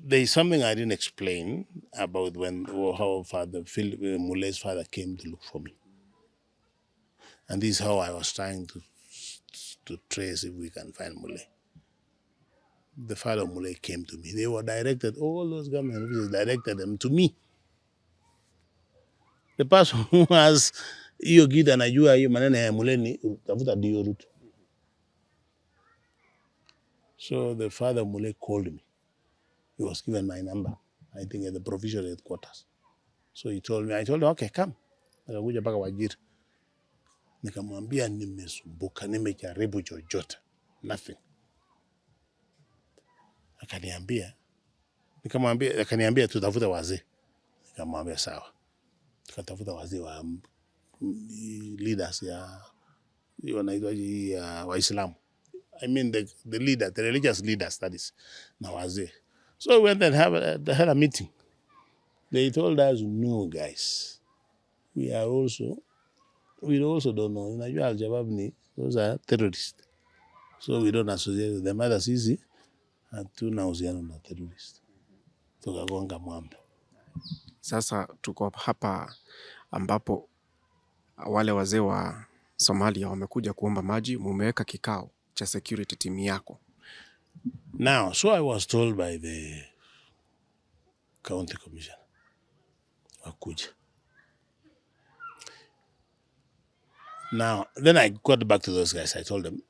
There is something I didn't explain about how Father Philip Mule's father came to look for me. And this is how I was trying to trace if we can find Mule. The father of Mule came to me. They were directed, all those government officers directed them to me. The person who has hiyo gida anajua hiyo maneno ya Mule ni tafuta DO Ruto. So the father of Mule called me. He was given my number, I think at the provincial headquarters. So he told me, I told him, okay, come. Nikakuja mpaka Wajir. Nikamwambia nimesumbuka, nimejaribu chochote. Nothing. Akaniambia tutafute wazee. Nikamwambia sawa. Tukatafuta wazee wa leaders ya wanaitwa Waislamu. I mean the religious leaders, that is, na wazee. So we went and had a meeting. They told us, no, guys, we also don't know. Unajua Alshabaab those are terrorists. So we don't associate with them. Hata sisi hatuna uhusiano na terrorists. Tukagonga mwamba.
Sasa tuko hapa ambapo wale wazee wa Somalia wamekuja kuomba maji, mumeweka kikao cha security team yako.
Now, so I was told by the county commissioner, wakuja. Now, then I got back to those guys. I told them,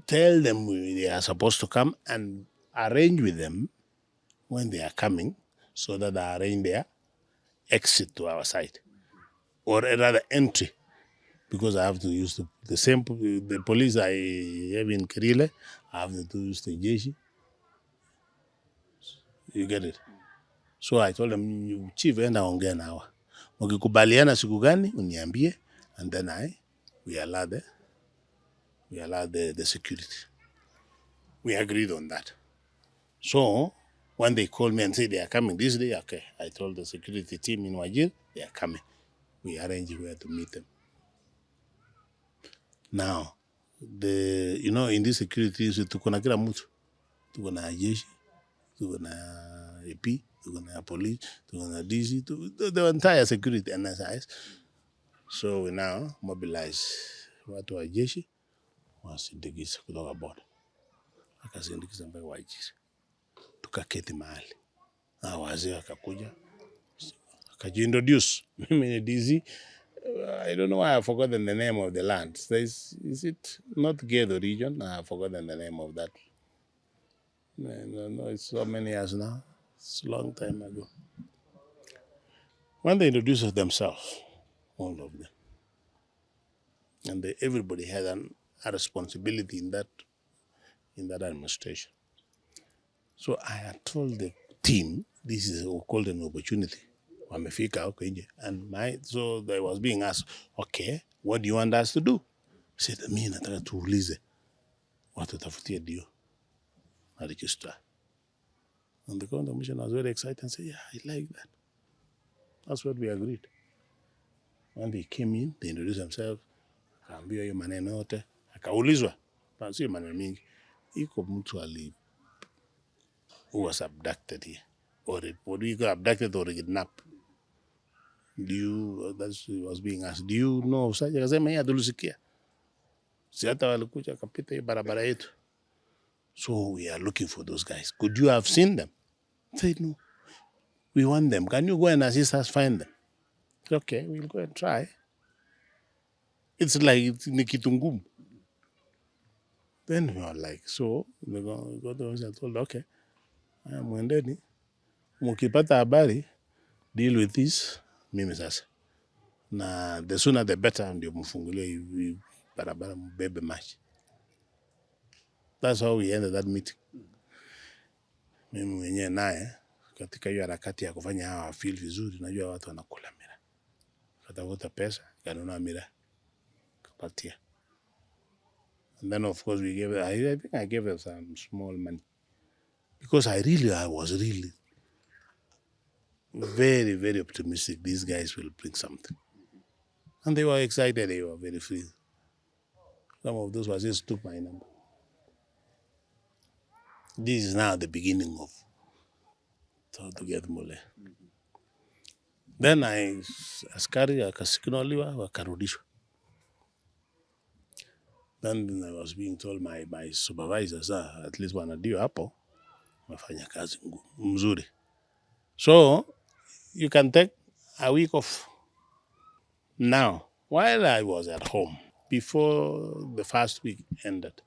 tell them they are supposed to come and arrange with them when they are coming so that they arrange their exit to our side, or rather entry, because I have to use the police I have in Kirile, I have to use the jeshi. You get it? So I told them, chief, enda ongea na hawa. Mkikubaliana siku gani uniambie, and then we allow the security. We agreed on that. So when they called me and said they are coming this day, okay, I told the security team in Wajir, they are coming. We arranged where to meet them. Now, in this security, tuko na kila mtu. Tuko na jeshi, tuko na AP, tuko na police, tuko na DC, the entire security NSIs. So we now mobilize watu wa jeshi, wasindikiza kutoka boda, akasindikiza mpaka Wajir, tukaketi mahali na wazee wakakuja akajiintroduce, mimi ni DC. I don't know why I've forgotten the name of the land. Is it not Gedo region? I've forgotten the name of that. No, it's so many years now. It's a long time ago. When they introduced themselves, all of them, and everybody had a responsibility in that administration. So I had told the team, this is called an opportunity. And so they was being asked, okay, what do you want us to do? I said, mimi nataka tuulize watu tafutie dio na register. And the county commissioner was very excited and said, yeah, I like that. That's what we agreed. When they came in, they introduced themselves, akaambiwa hiyo maneno yote, akaulizwa, sio maneno mingi, iko mtu who was abducted here, or what do you call abducted or kidnapped? That was being asked, do you know such? Akasema yeye tulisikia. Si hata walikuja akapita hii barabara yetu. So we are looking for those guys. Could you have seen them? I said, no. We want them. Can you go and assist us find them? Said, okay, we'll go and try. It's like ni kitu ngumu. Then we were like, so we got the officer and told, okay, mwendeni, mukipata habari, deal with this, mimi sasa. Na the sooner the better, ndio mfungulie hivi barabara mbebe maji. That's how we ended that meeting. Mimi mwenyewe naye katika hiyo harakati ya kufanya hawa feel vizuri, najua watu wanakula mira. Katafuta pesa, kanunua mira, kapatia. And then of course I think I gave her some small money. Because I was really very, very optimistic these guys will bring something. And they were excited, they were very free. Some of those wazis took my number. This is now the beginning of to get mole. Then askari akasikiliwa wakarudishwa. Then I was being told my supervisors, at least wanadio hapo, wafanya kazi mzuri. So you can take a week off. Now, while I was at home, before the first week ended,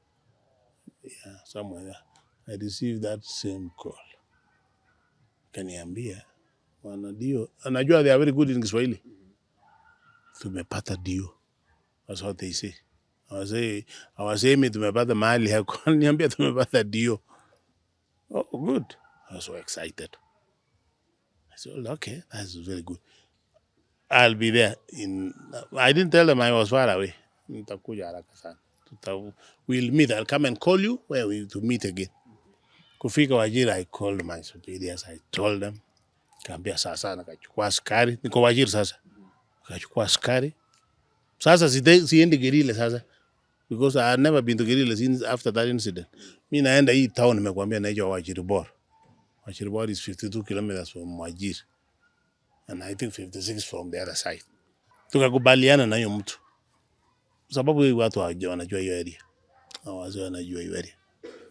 somewhere there, I received that same call. Kaniambia, wanadio, anajua they are very good in Kiswahili. Tumepata dio. That's what they say. I was saying tumepata mahali yako. Niambia tumepata dio. Oh, good. I was so excited. I said, okay, that's very good. I'll be there. I didn't tell them I was far away. We'll meet. I'll come and call you where we to meet again. Kufika Wajir, I called my superiors. I told them. Kaambia sasa nakachukua askari. Niko Wajir sasa. Nakachukua askari. Sasa siendi Gerile sasa. Because I had never been to Gerile since after that incident. Mimi naenda hii town nimekuambia naitwa Wajiribor. Wajiribor is 52 kilometers from Wajir. And I think 56 from the other side. Tukakubaliana na hiyo mtu. Sababu watu wanajua hiyo area. Wazee wanajua hiyo area.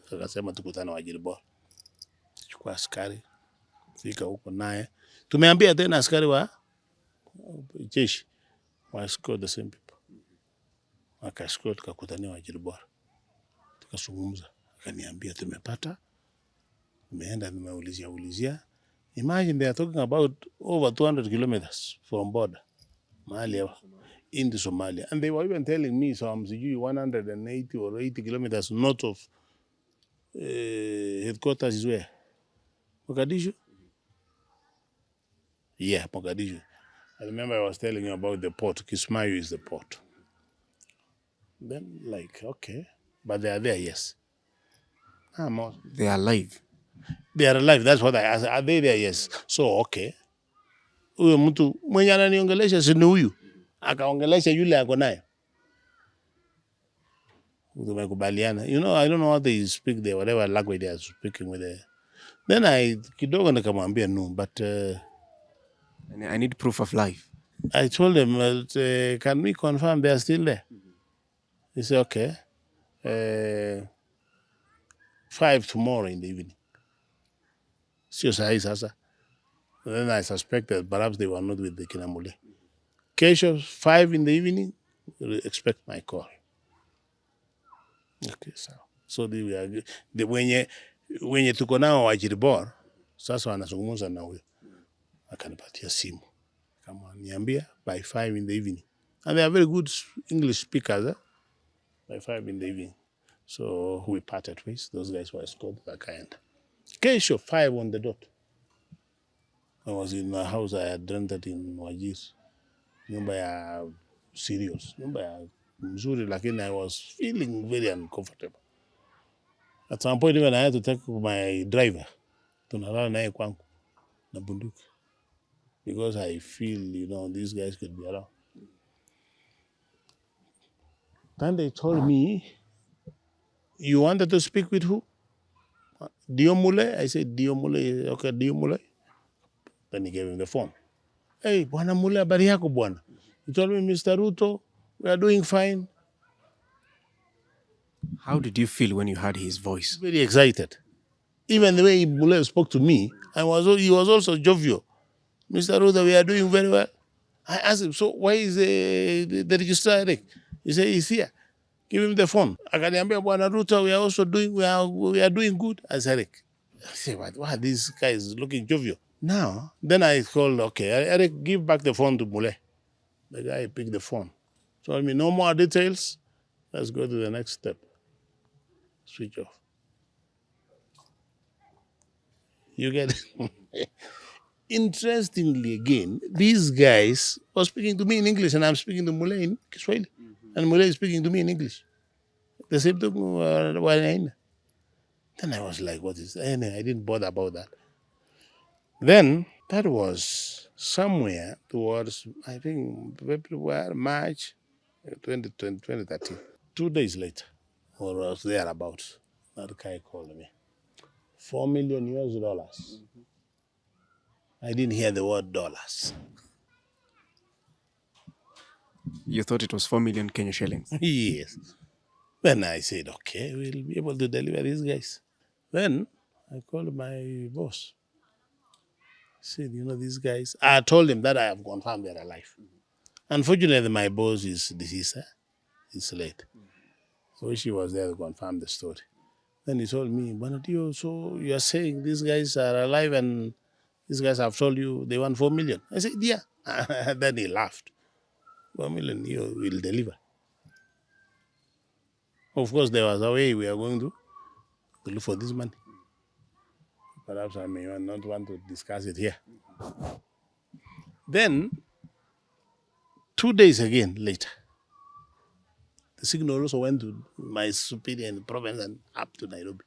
Tukasema tukutane Wajiribor. Chukua askari. Fika huko naye. Tumeambia tena askari wa jeshi. Wa escort the same people. Waka escort tukakutania Wajiribor. Tukazungumza. Akaniambia tumepata. Tumeenda nimeulizia. Imagine they are talking about over 200 kilometers from border. Mahali into Somalia. And they were even telling me some 180 or 80 kilometers north of headquarters is where? Mogadishu? Yeah, Mogadishu. I remember I was telling you about the port. Kismayu is the port. Then like, okay. But they are there, yes.
They are alive.
They are alive. That's what I asked. Are they there? Yes. So, okay. Huyo mtu mwenye ananiongelesha si ni huyu. Akaongelesha yule ako naye. Tumekubaliana. You know, I don't know how they speak there, whatever language they are speaking with there. Then kidogo nikamwambia no, but
I need proof of life.
I told them, can we confirm they are still there? He said, okay. 5 tomorrow in the evening. Sio sahi sasa. Then I suspect that perhaps they were not with the Kinamule. Kesho, 5 in the evening, expect my call. Okay, so wenye tuko nao Wajiribor sasa wanazungumza na huyo, akanipatia simu kama niambia by 5 in the evening, and they are very good English speakers by 5 in the evening. So we parted ways. Those guys were escorted wakaenda. Kesho 5 on the dot, I was in a house I had rented in Wajir, nyumba ya serious, nyumba ya mzuri, lakini I was feeling very uncomfortable. At some point even I had to take my driver, tunalala naye kwangu na bunduki, because I feel, these guys could be around. Then they told me, you wanted to speak with who? Diomule? I said, Diomule. Okay, Diomule. Then he gave him the phone. Hey, Bwana Mule, habari yako bwana. He told me, Mr. Ruto, we are doing fine.
How did you feel when you heard his voice?
Very excited. Even the way Mule spoke to me, he was also jovial. Mr. Ruto, we are doing very well. I asked him, so why is the registrar Eric? He said, he's here. Give him the phone. Akaniambia, Bwana Ruto, we are also doing, we are doing good as Eric. I said, wow, this guy is looking jovial. Now, then I called, okay, Eric, give back the phone to Mule. The guy picked the phone. Told me, no more details. Let's go to the next step. Switch off. You get it? Interestingly, again, these guys were speaking to me in English, and I'm speaking to Mule in Kiswahili. And Mule is speaking to me in English. The same thing. Then I was like, what is that? Anyway, I didn't bother about that. Then, that was somewhere towards, I think, February, March 2013. 2 days later, or thereabouts, that guy called me. $4 million US. I didn't hear the word dollars.
You thought it was 4 million Kenya shillings?
Yes. Then I said, okay, we'll be able to deliver these guys. Then I called my boss. I said, these guys, I told him that I have confirmed they're alive. Unfortunately, my boss is deceased. He's late. So she was there to confirm the story. Then he told me, Bonadio, so you are saying these guys are alive and these guys have told you they want 4 million? I said, yeah. Then he laughed. 4 million, you will deliver. Of course, there was a way we are going to look for this money. Perhaps I may not want to discuss it here. Then, 2 days again later, the signal also went to my superior in the province and up to Nairobi.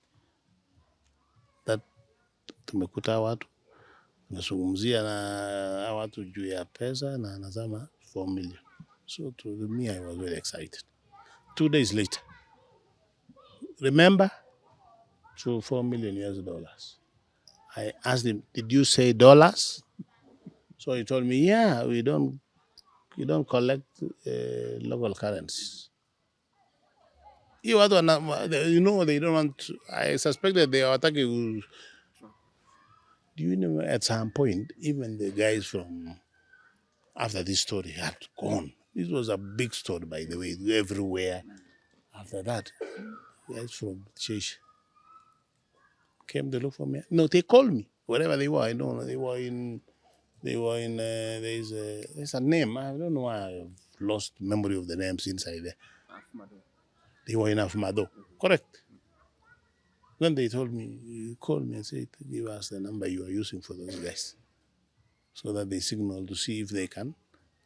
That tumekuta watu, nasungumzia na watu juu ya pesa na anasema 4 million. So to me, I was very excited. 2 days later, remember, to $4 million US. I asked him, did you say dollars? So he told me, yeah, we don't collect local currencies. They don't want, I suspect that they are attacking. Do you know, at some point, even the guys from, after this story had gone. This was a big story, by the way, everywhere. After that, guys from church came to look for me. No, they called me, wherever they were. I don't know, they were in, there's a name, I don't know why I've lost memory of the names inside there. They were in Afmado, correct. Then they told me, called me and said, give us the number you are using for those guys. So that they signal to see if they can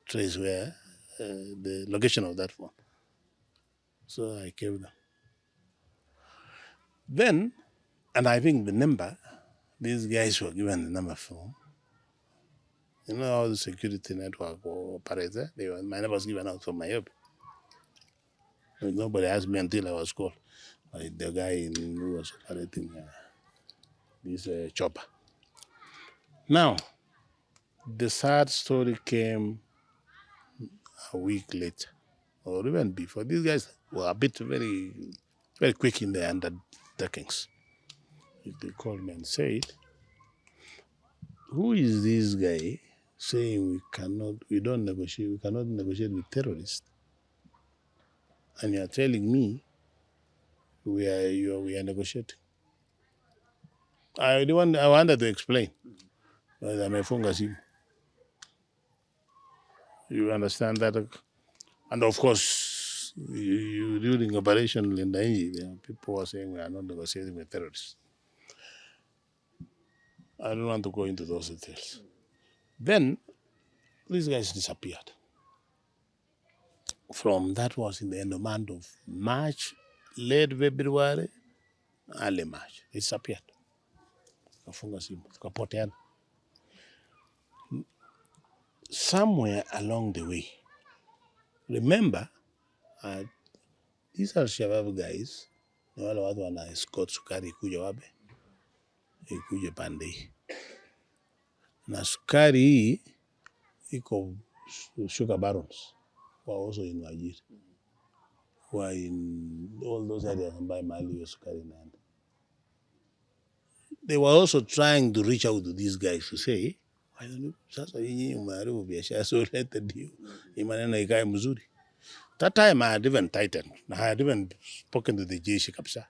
trace where the location of that phone. So I gave them. Then, and I think the number, these guys were given the number from, how the security network operates. My number was given out from Nairobi. Nobody asked me until I was called by the guy who was operating this chopper. Now, the sad story came a week later, or even before. These guys were a bit very very quick in the undertakings. They called me and said, who is this guy saying we don't negotiate, we cannot negotiate with terrorists? And you are telling me we are negotiating. I wanted to explain. You understand that? And of course, during Operation Lindainji, people were saying we are not negotiating with terrorists. I don't want to go into those details. Then these guys disappeared. From that was in the end of month of March, late February, early March. It disappeared. Somewhere along the way, remember, these Al-shabaab guys, ni wale watu wana escort sukari ikuja wapi? Ikuje pande hii. Na sukari hii iko sugar barons were also in Wajir. Were in all those areas and buy mali sukari inaenda. They were also trying to reach out to these guys to say, sasa hii umeharibu biashara, so let the deal. Hii maneno ikae mzuri. That time I had even tightened. I had even spoken to the jeshi kabisa.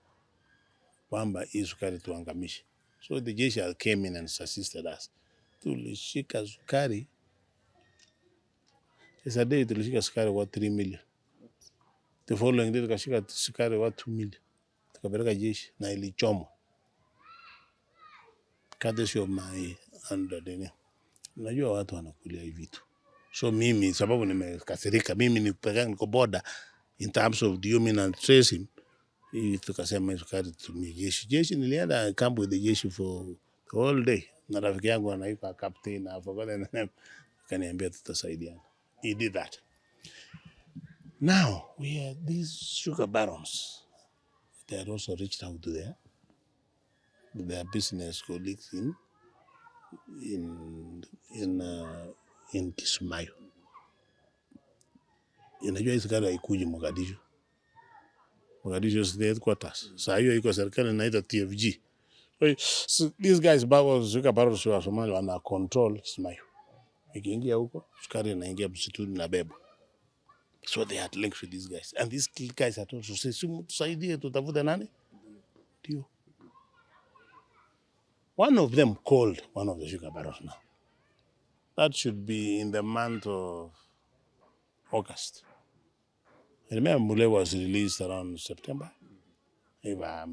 Kwamba hii sukari tuangamishe. So the jeshi came in and assisted us. Tulishika sukari. Yesterday tulishika sukari worth 3 million. The following day tukashika sukari worth 2 million. Tukapeleka jeshi na ilichomwa. Courtesy of my under. Unajua watu wanakulia hivi vitu. So mimi sababu nimekasirika, mimi niko border in terms of the human tracing. Tukasema sukari tumie jeshi. Jeshi nilienda camp with the jeshi for the whole day. Na rafiki yangu anaitwa captain, I forgot the name. Kaniambia tutasaidiana. He did that. Now, we are these sugar barons. They had also reached out to their business colleagues in Kismayo. Inajua hii sukari haikuji Mogadishu. Mogadishu is the headquarters. Saa hiyo iko serikali inaitwa TFG. So these guys sugar barons wa Somalia wana control Kismayo. Ikiingia huko, sukari inaingia msituni na bebo. So they had links with these guys. And these guys had also said, tusaidie tutafute nani? Ndio. One of them called one of the sugar barons now. That should be in the month of August. I remember Mule was released around September. If my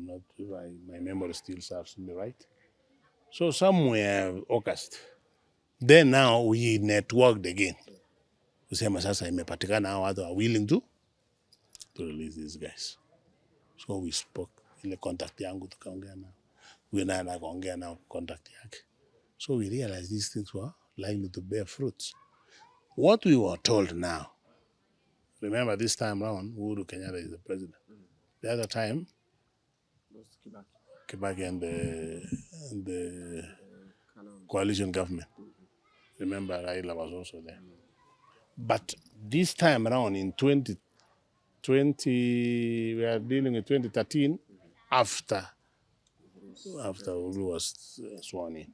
memory still serves me right. So somewhere August. Then now we networked again. Kusema sasa imepatikana hao watu are willing to release these guys. So we spoke. Ile contact yangu tukaongea nao. We na kaongea nao contact yake. So we realized these things were likely to bear fruits. What we were told now, remember this time around, Uhuru Kenyatta is the president. The other time, Kibaki and the coalition government. Remember, Raila was also there. But this time around in 2020, we are dealing with 2013, after Uhuru was sworn in.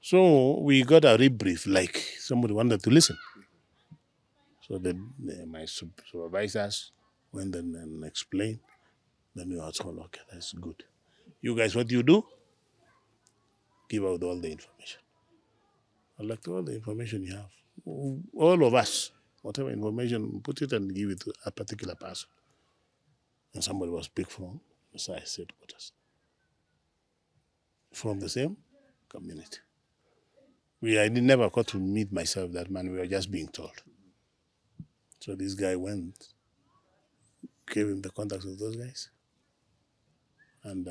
So we got a rebrief, like somebody wanted to listen. So then my supervisors went and explained. Then we were told, okay, that's good. You guys, what you do? Give out all the information. Collect all the information you have. All of us, whatever information, put it and give it to a particular person. And somebody was picked from the size headquarters. From the same community. I never got to meet myself, that man. We were just being told. So this guy went, gave him the contacts of those guys. And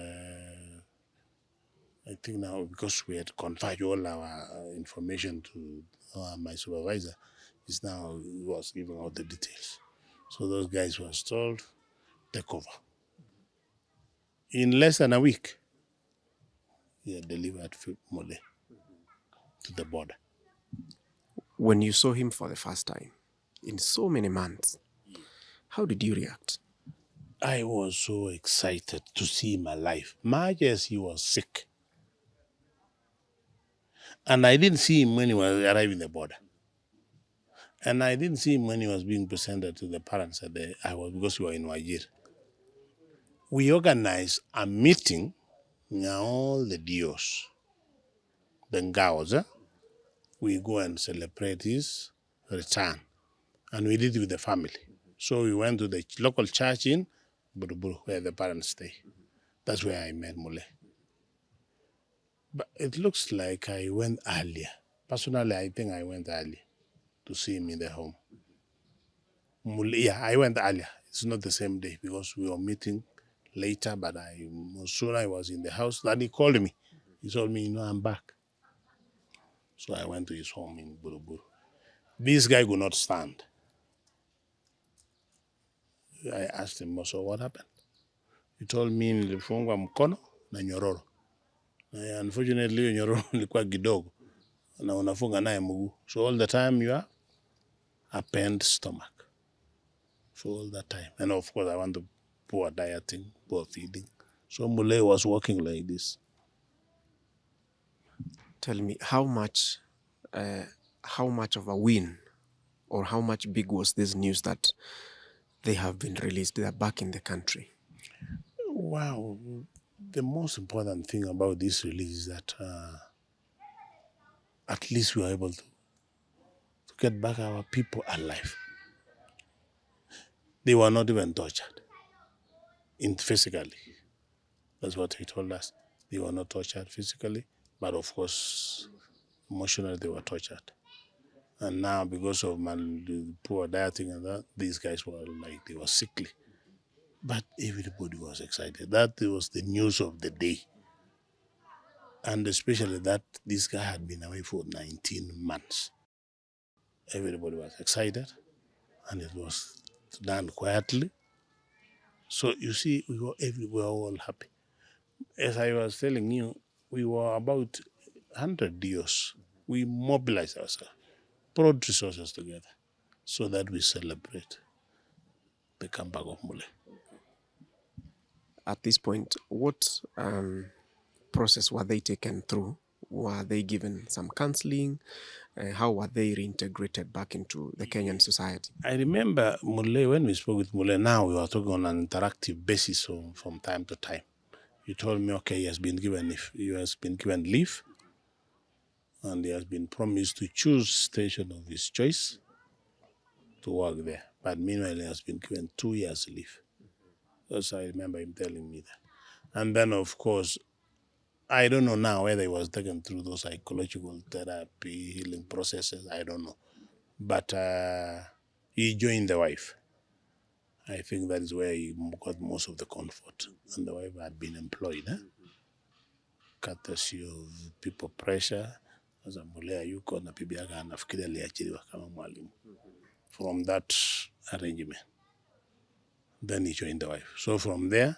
I think now, because we had conveyed all our information to my supervisor, he was giving out the details. So those guys were told, take over. In less than a week, he had delivered Mole to the border.
When you saw him for the first time, in so many months, how did you react?
I was so excited to see him alive. Much as he was sick. And I didn't see him when he was arriving the border. And I didn't see him when he was being presented to the parents at because we were in Wajir. We organized a meeting with all the dios, the Ngaos. We go and celebrate his return. And we did it with the family. So we went to the local church in Buruburu, where the parents stay. That's where I met Mule. But it looks like I went earlier. Personally, I think I went early to see him in the home. Yeah, I went earlier. It's not the same day because we were meeting later, but soon I was in the house. Then he called me. He told me, I'm back. So I went to his home in Buruburu. This guy could not stand. I asked him, so what happened? He told me nilifungwa mkono na nyororo. Unfortunately, nyororo ilikuwa kidogo na unafunga naye mguu. So all the time you are a pained stomach. For all that time. And of course, I want to poor dieting, poor feeding. So Mule was working like this.
Tell me, how much of a win, or how much big was this news that they have been released, they are back in the country?
Wow. The most important thing about this release is that at least we were able to get back our people alive. They were not even tortured physically. That's what he told us. They were not tortured physically, but of course, emotionally they were tortured. And now, because of the poor dieting and that, these guys were like, they were sickly. But everybody was excited. That was the news of the day. And especially that this guy had been away for 19 months. Everybody was excited, and it was done quietly. So you see, we were all happy. As I was telling you, we were about 100 DOs. We mobilized ourselves, brought resources together so that we celebrate the comeback of Mule.
At this point, what process were they taken through? Were they given some counseling? How were they reintegrated back into the Kenyan society?
I remember Mule, when we spoke with Mule, now we were talking on an interactive basis from time to time. He told me, okay, he has been given leave, and he has been promised to choose station of his choice to work there. But meanwhile, he has been given 2 years leave. Also, I remember him telling me that. And then, of course, I don't know now whether he was taken through those psychological therapy, healing processes. I don't know. But he joined the wife. I think that is where he got most of the comfort. And the wife had been employed. Courtesy of people pressure. As a mulea yuko na bibi yake anafikiria aliachiliwa kama mwalimu. From that arrangement. Then he joined the wife. So from there,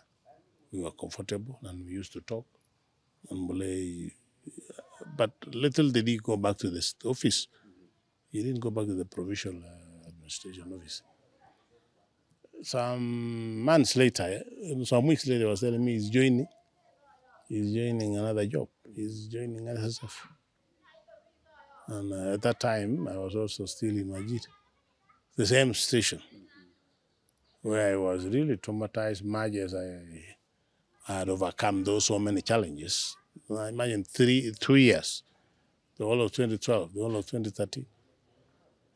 we were comfortable and we used to talk. And Mulei, but little did he go back to the office. He didn't go back to the provincial administration office. Some months later, some weeks later, he was telling me he's joining another job. He's joining SSF. And at that time, I was also still in Majid, the same station, where I was really traumatized, much as I had overcome those so many challenges. I imagine 2 years, the whole of 2012, the whole of 2013.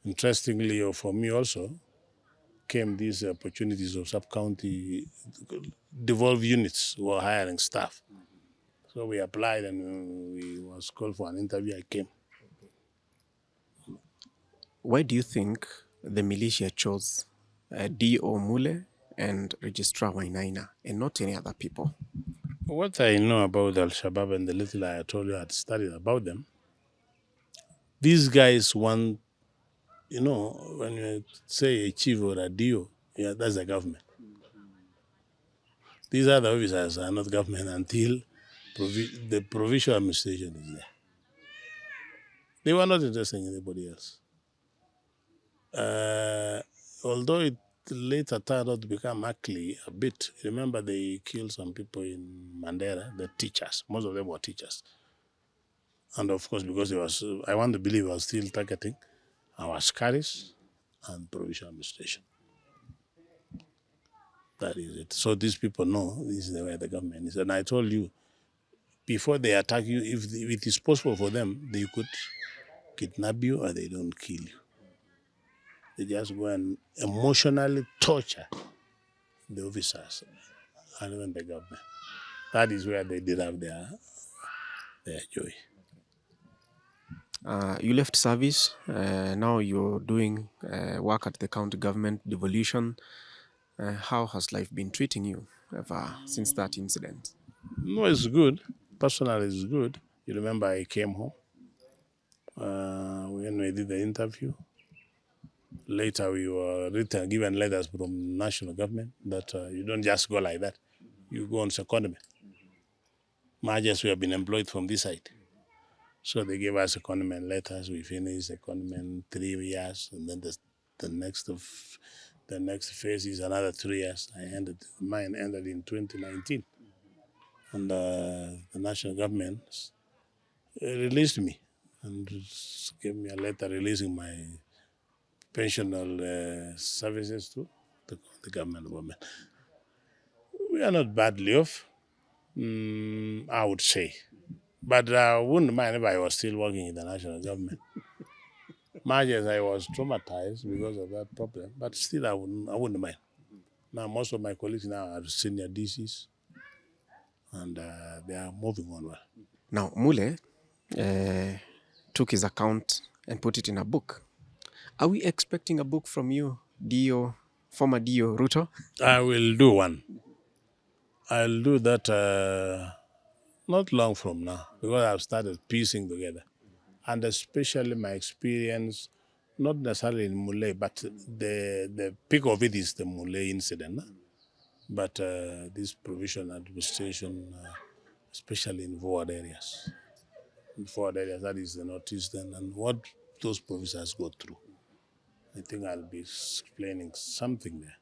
Interestingly, for me also, came these opportunities of sub-county devolved units who were hiring staff. So we applied and we was called for an interview. I came.
Why do you think the militia chose D.O. Mule and Registrar Wainaina and not any other people?
What I know about Al-shabaab and the little I told you I had studied about them, these guys want, when you say a chief or a DO, yeah, that's the government. These other officers are not government until the provincial administration is there. They were not interested in anybody else. Although later turned out to become ugly a bit. Remember, they killed some people in Mandera, the teachers. Most of them were teachers. And of course, because I want to believe it was still targeting our Askaris and provincial administration. That is it. So these people know this is the way the government is. And I told you, before they attack you, if it is possible for them, they could kidnap you or they don't kill you. They just go and emotionally torture the officers and even the government. That is where they derive their joy.
You left service. Now you're doing work at the county government, devolution. How has life been treating you ever since that incident?
No, it's good. Personally, it's good. You remember I came home when we did the interview. Later, we were given letters from national government that you don't just go like that. You go on secondment. Margins, we have been employed from this side. So they gave us secondment letters. We finished secondment 3 years, and then the next phase is another 3 years. Mine ended in 2019, and the national government released me and gave me a letter releasing my pensional services to the government. We are not badly off, I would say. But I wouldn't mind if I was still working in the national government. Much as I was traumatized because of that problem, but still I wouldn't mind. Now most of my colleagues now are senior DCs, and they are moving on well.
Now, Mule took his account and put it in a book. Are we expecting a book from you, former DO Ruto?
I will do one. I'll do that not long from now, because I've started piecing together. And especially my experience, not necessarily in Mule, but the peak of it is the Mule incident. But this provision administration, especially in forward areas. In forward areas, that is the northeastern, and what those provincials go through. I think I'll be explaining something there.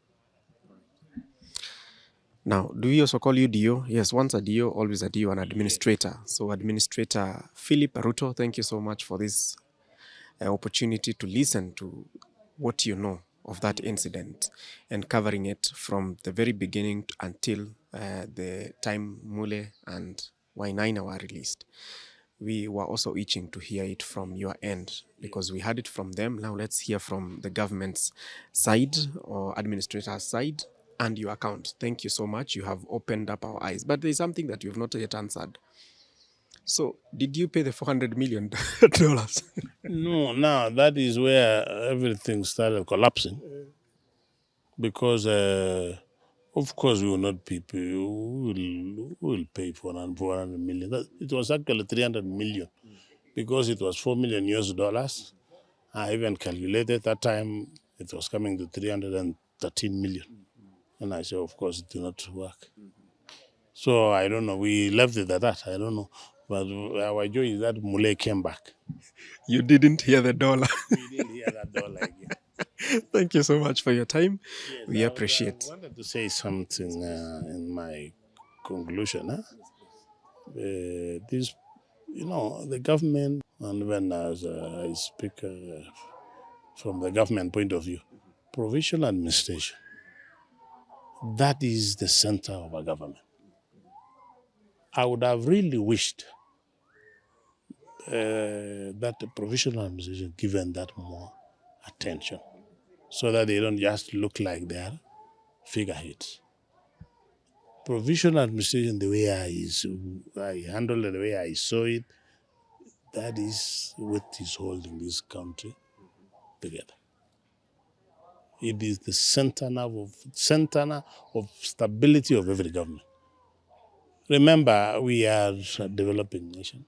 Now, do we also call you DO? Yes, once a DO, always a DO, an administrator. So Administrator Philip Ruto, thank you so much for this opportunity to listen to what you know of that incident and covering it from the very beginning until the time Mule and Wainaina were released. We were also itching to hear it from your end because we heard it from them. Now let's hear from the government's side or administrator's side and your account. Thank you so much. You have opened up our eyes. But there's something that you've not yet answered. So, did you pay the $400 million?
No, now that is where everything started collapsing. Because, of course, we will not pay, we will pay $400 million. It was actually 300 million because it was $4 million US. I even calculated that time it was coming to 313 million. And I said, of course, it did not work. So I don't know. We left it at that. I don't know. But our joy is that Mule came back.
You didn't hear the dollar.
We didn't hear that dollar again.
Thank you so much for your time.
Yes,
we appreciate.
I wanted to say something in my conclusion. This, the government, and when as I speak from the government point of view, provincial administration, that is the center of our government. I would have really wished that the provincial administration given that more attention so that they don't just look like they are figureheads. Provincial administration, the way I handled it, the way I saw it, that is what is holding this country together. It is the center of stability of every government. Remember, we are a developing nation.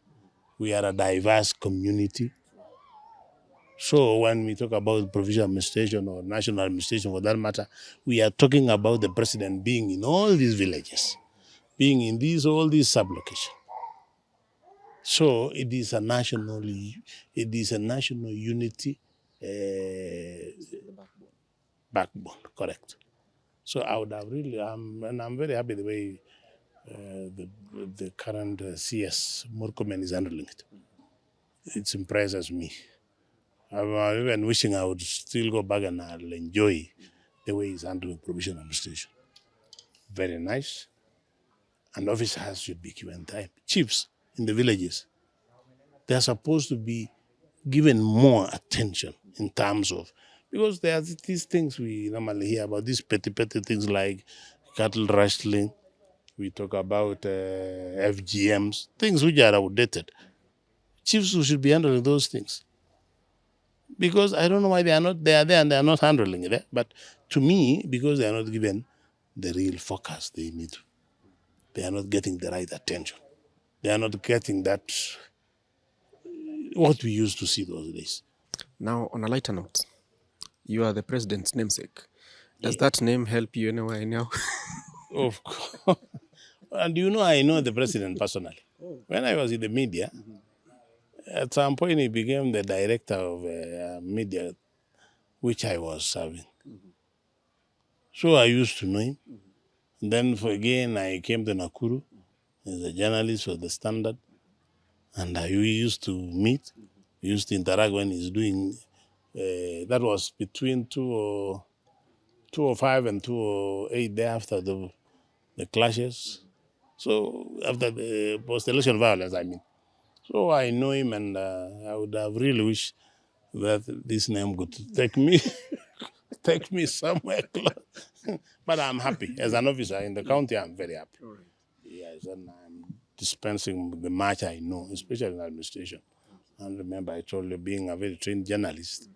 We are a diverse community. So when we talk about provincial administration or national administration for that matter, we are talking about the president being in all these villages, being in all these sub-locations. So it is a national unity. backbone, correct. So I would have really, and I'm very happy the way the current CS Murkomen is handling it. It impresses me. I'm even wishing I would still go back and I'll enjoy the way he's handling provision administration. Very nice. And officers should be given time. Chiefs in the villages, they're supposed to be given more attention in terms of, because there are these things we normally hear about, these petty things like cattle rustling. We talk about FGMs, things which are outdated. Chiefs who should be handling those things. Because I don't know why they are there and they are not handling it. But to me, because they are not given the real focus they need, they are not getting the right attention. They are not getting that, what we used to see those days.
Now, on a lighter note, you are the president's namesake. Does that name help you anywhere now?
Of course. And I know the president personally. When I was in the media, at some point he became the director of media, which I was serving. So I used to know him. Then again, I came to Nakuru as a journalist for the Standard. And we used to meet. We used to interact when he's doing, that was between 205 and 208, day after the clashes. So after the post-election violence, I mean. So I know him, and I would have really wished that this name could take me somewhere close. But I'm happy. As an officer in the county, I'm very happy.
Right.
Yes, and I'm dispensing the much I know, especially in administration. And remember, I told you, being a very trained journalist,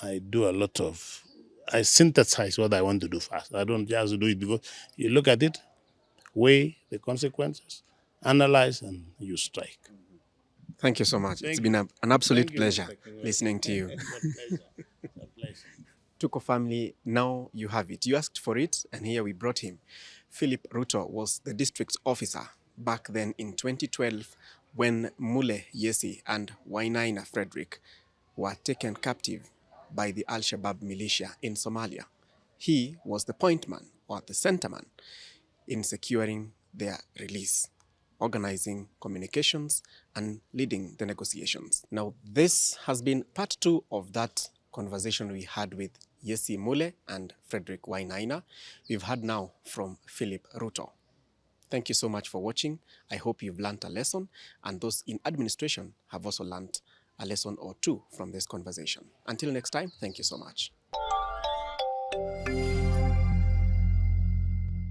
I synthesize what I want to do fast. I don't just do it because you look at it, weigh the consequences, analyze, and you strike.
Thank you so much. It's been an absolute pleasure listening to you.
It's a pleasure. It's a pleasure.
Tuko family, now you have it. You asked for it, and here we brought him. Philip Ruto was the district officer back then in 2012 when Mule Yesi and Wainaina Frederick were taken captive by the Al-shabaab Militia in Somalia. He was the point man, or the center man, in securing their release, organizing communications, and leading the negotiations. Now, this has been part 2 of that conversation we had with Yesi Mule and Frederick Wainaina. We've heard now from Philip Ruto. Thank you so much for watching. I hope you've learned a lesson, and those in administration have also learned a lesson or two from this conversation. Until next time, thank you so much.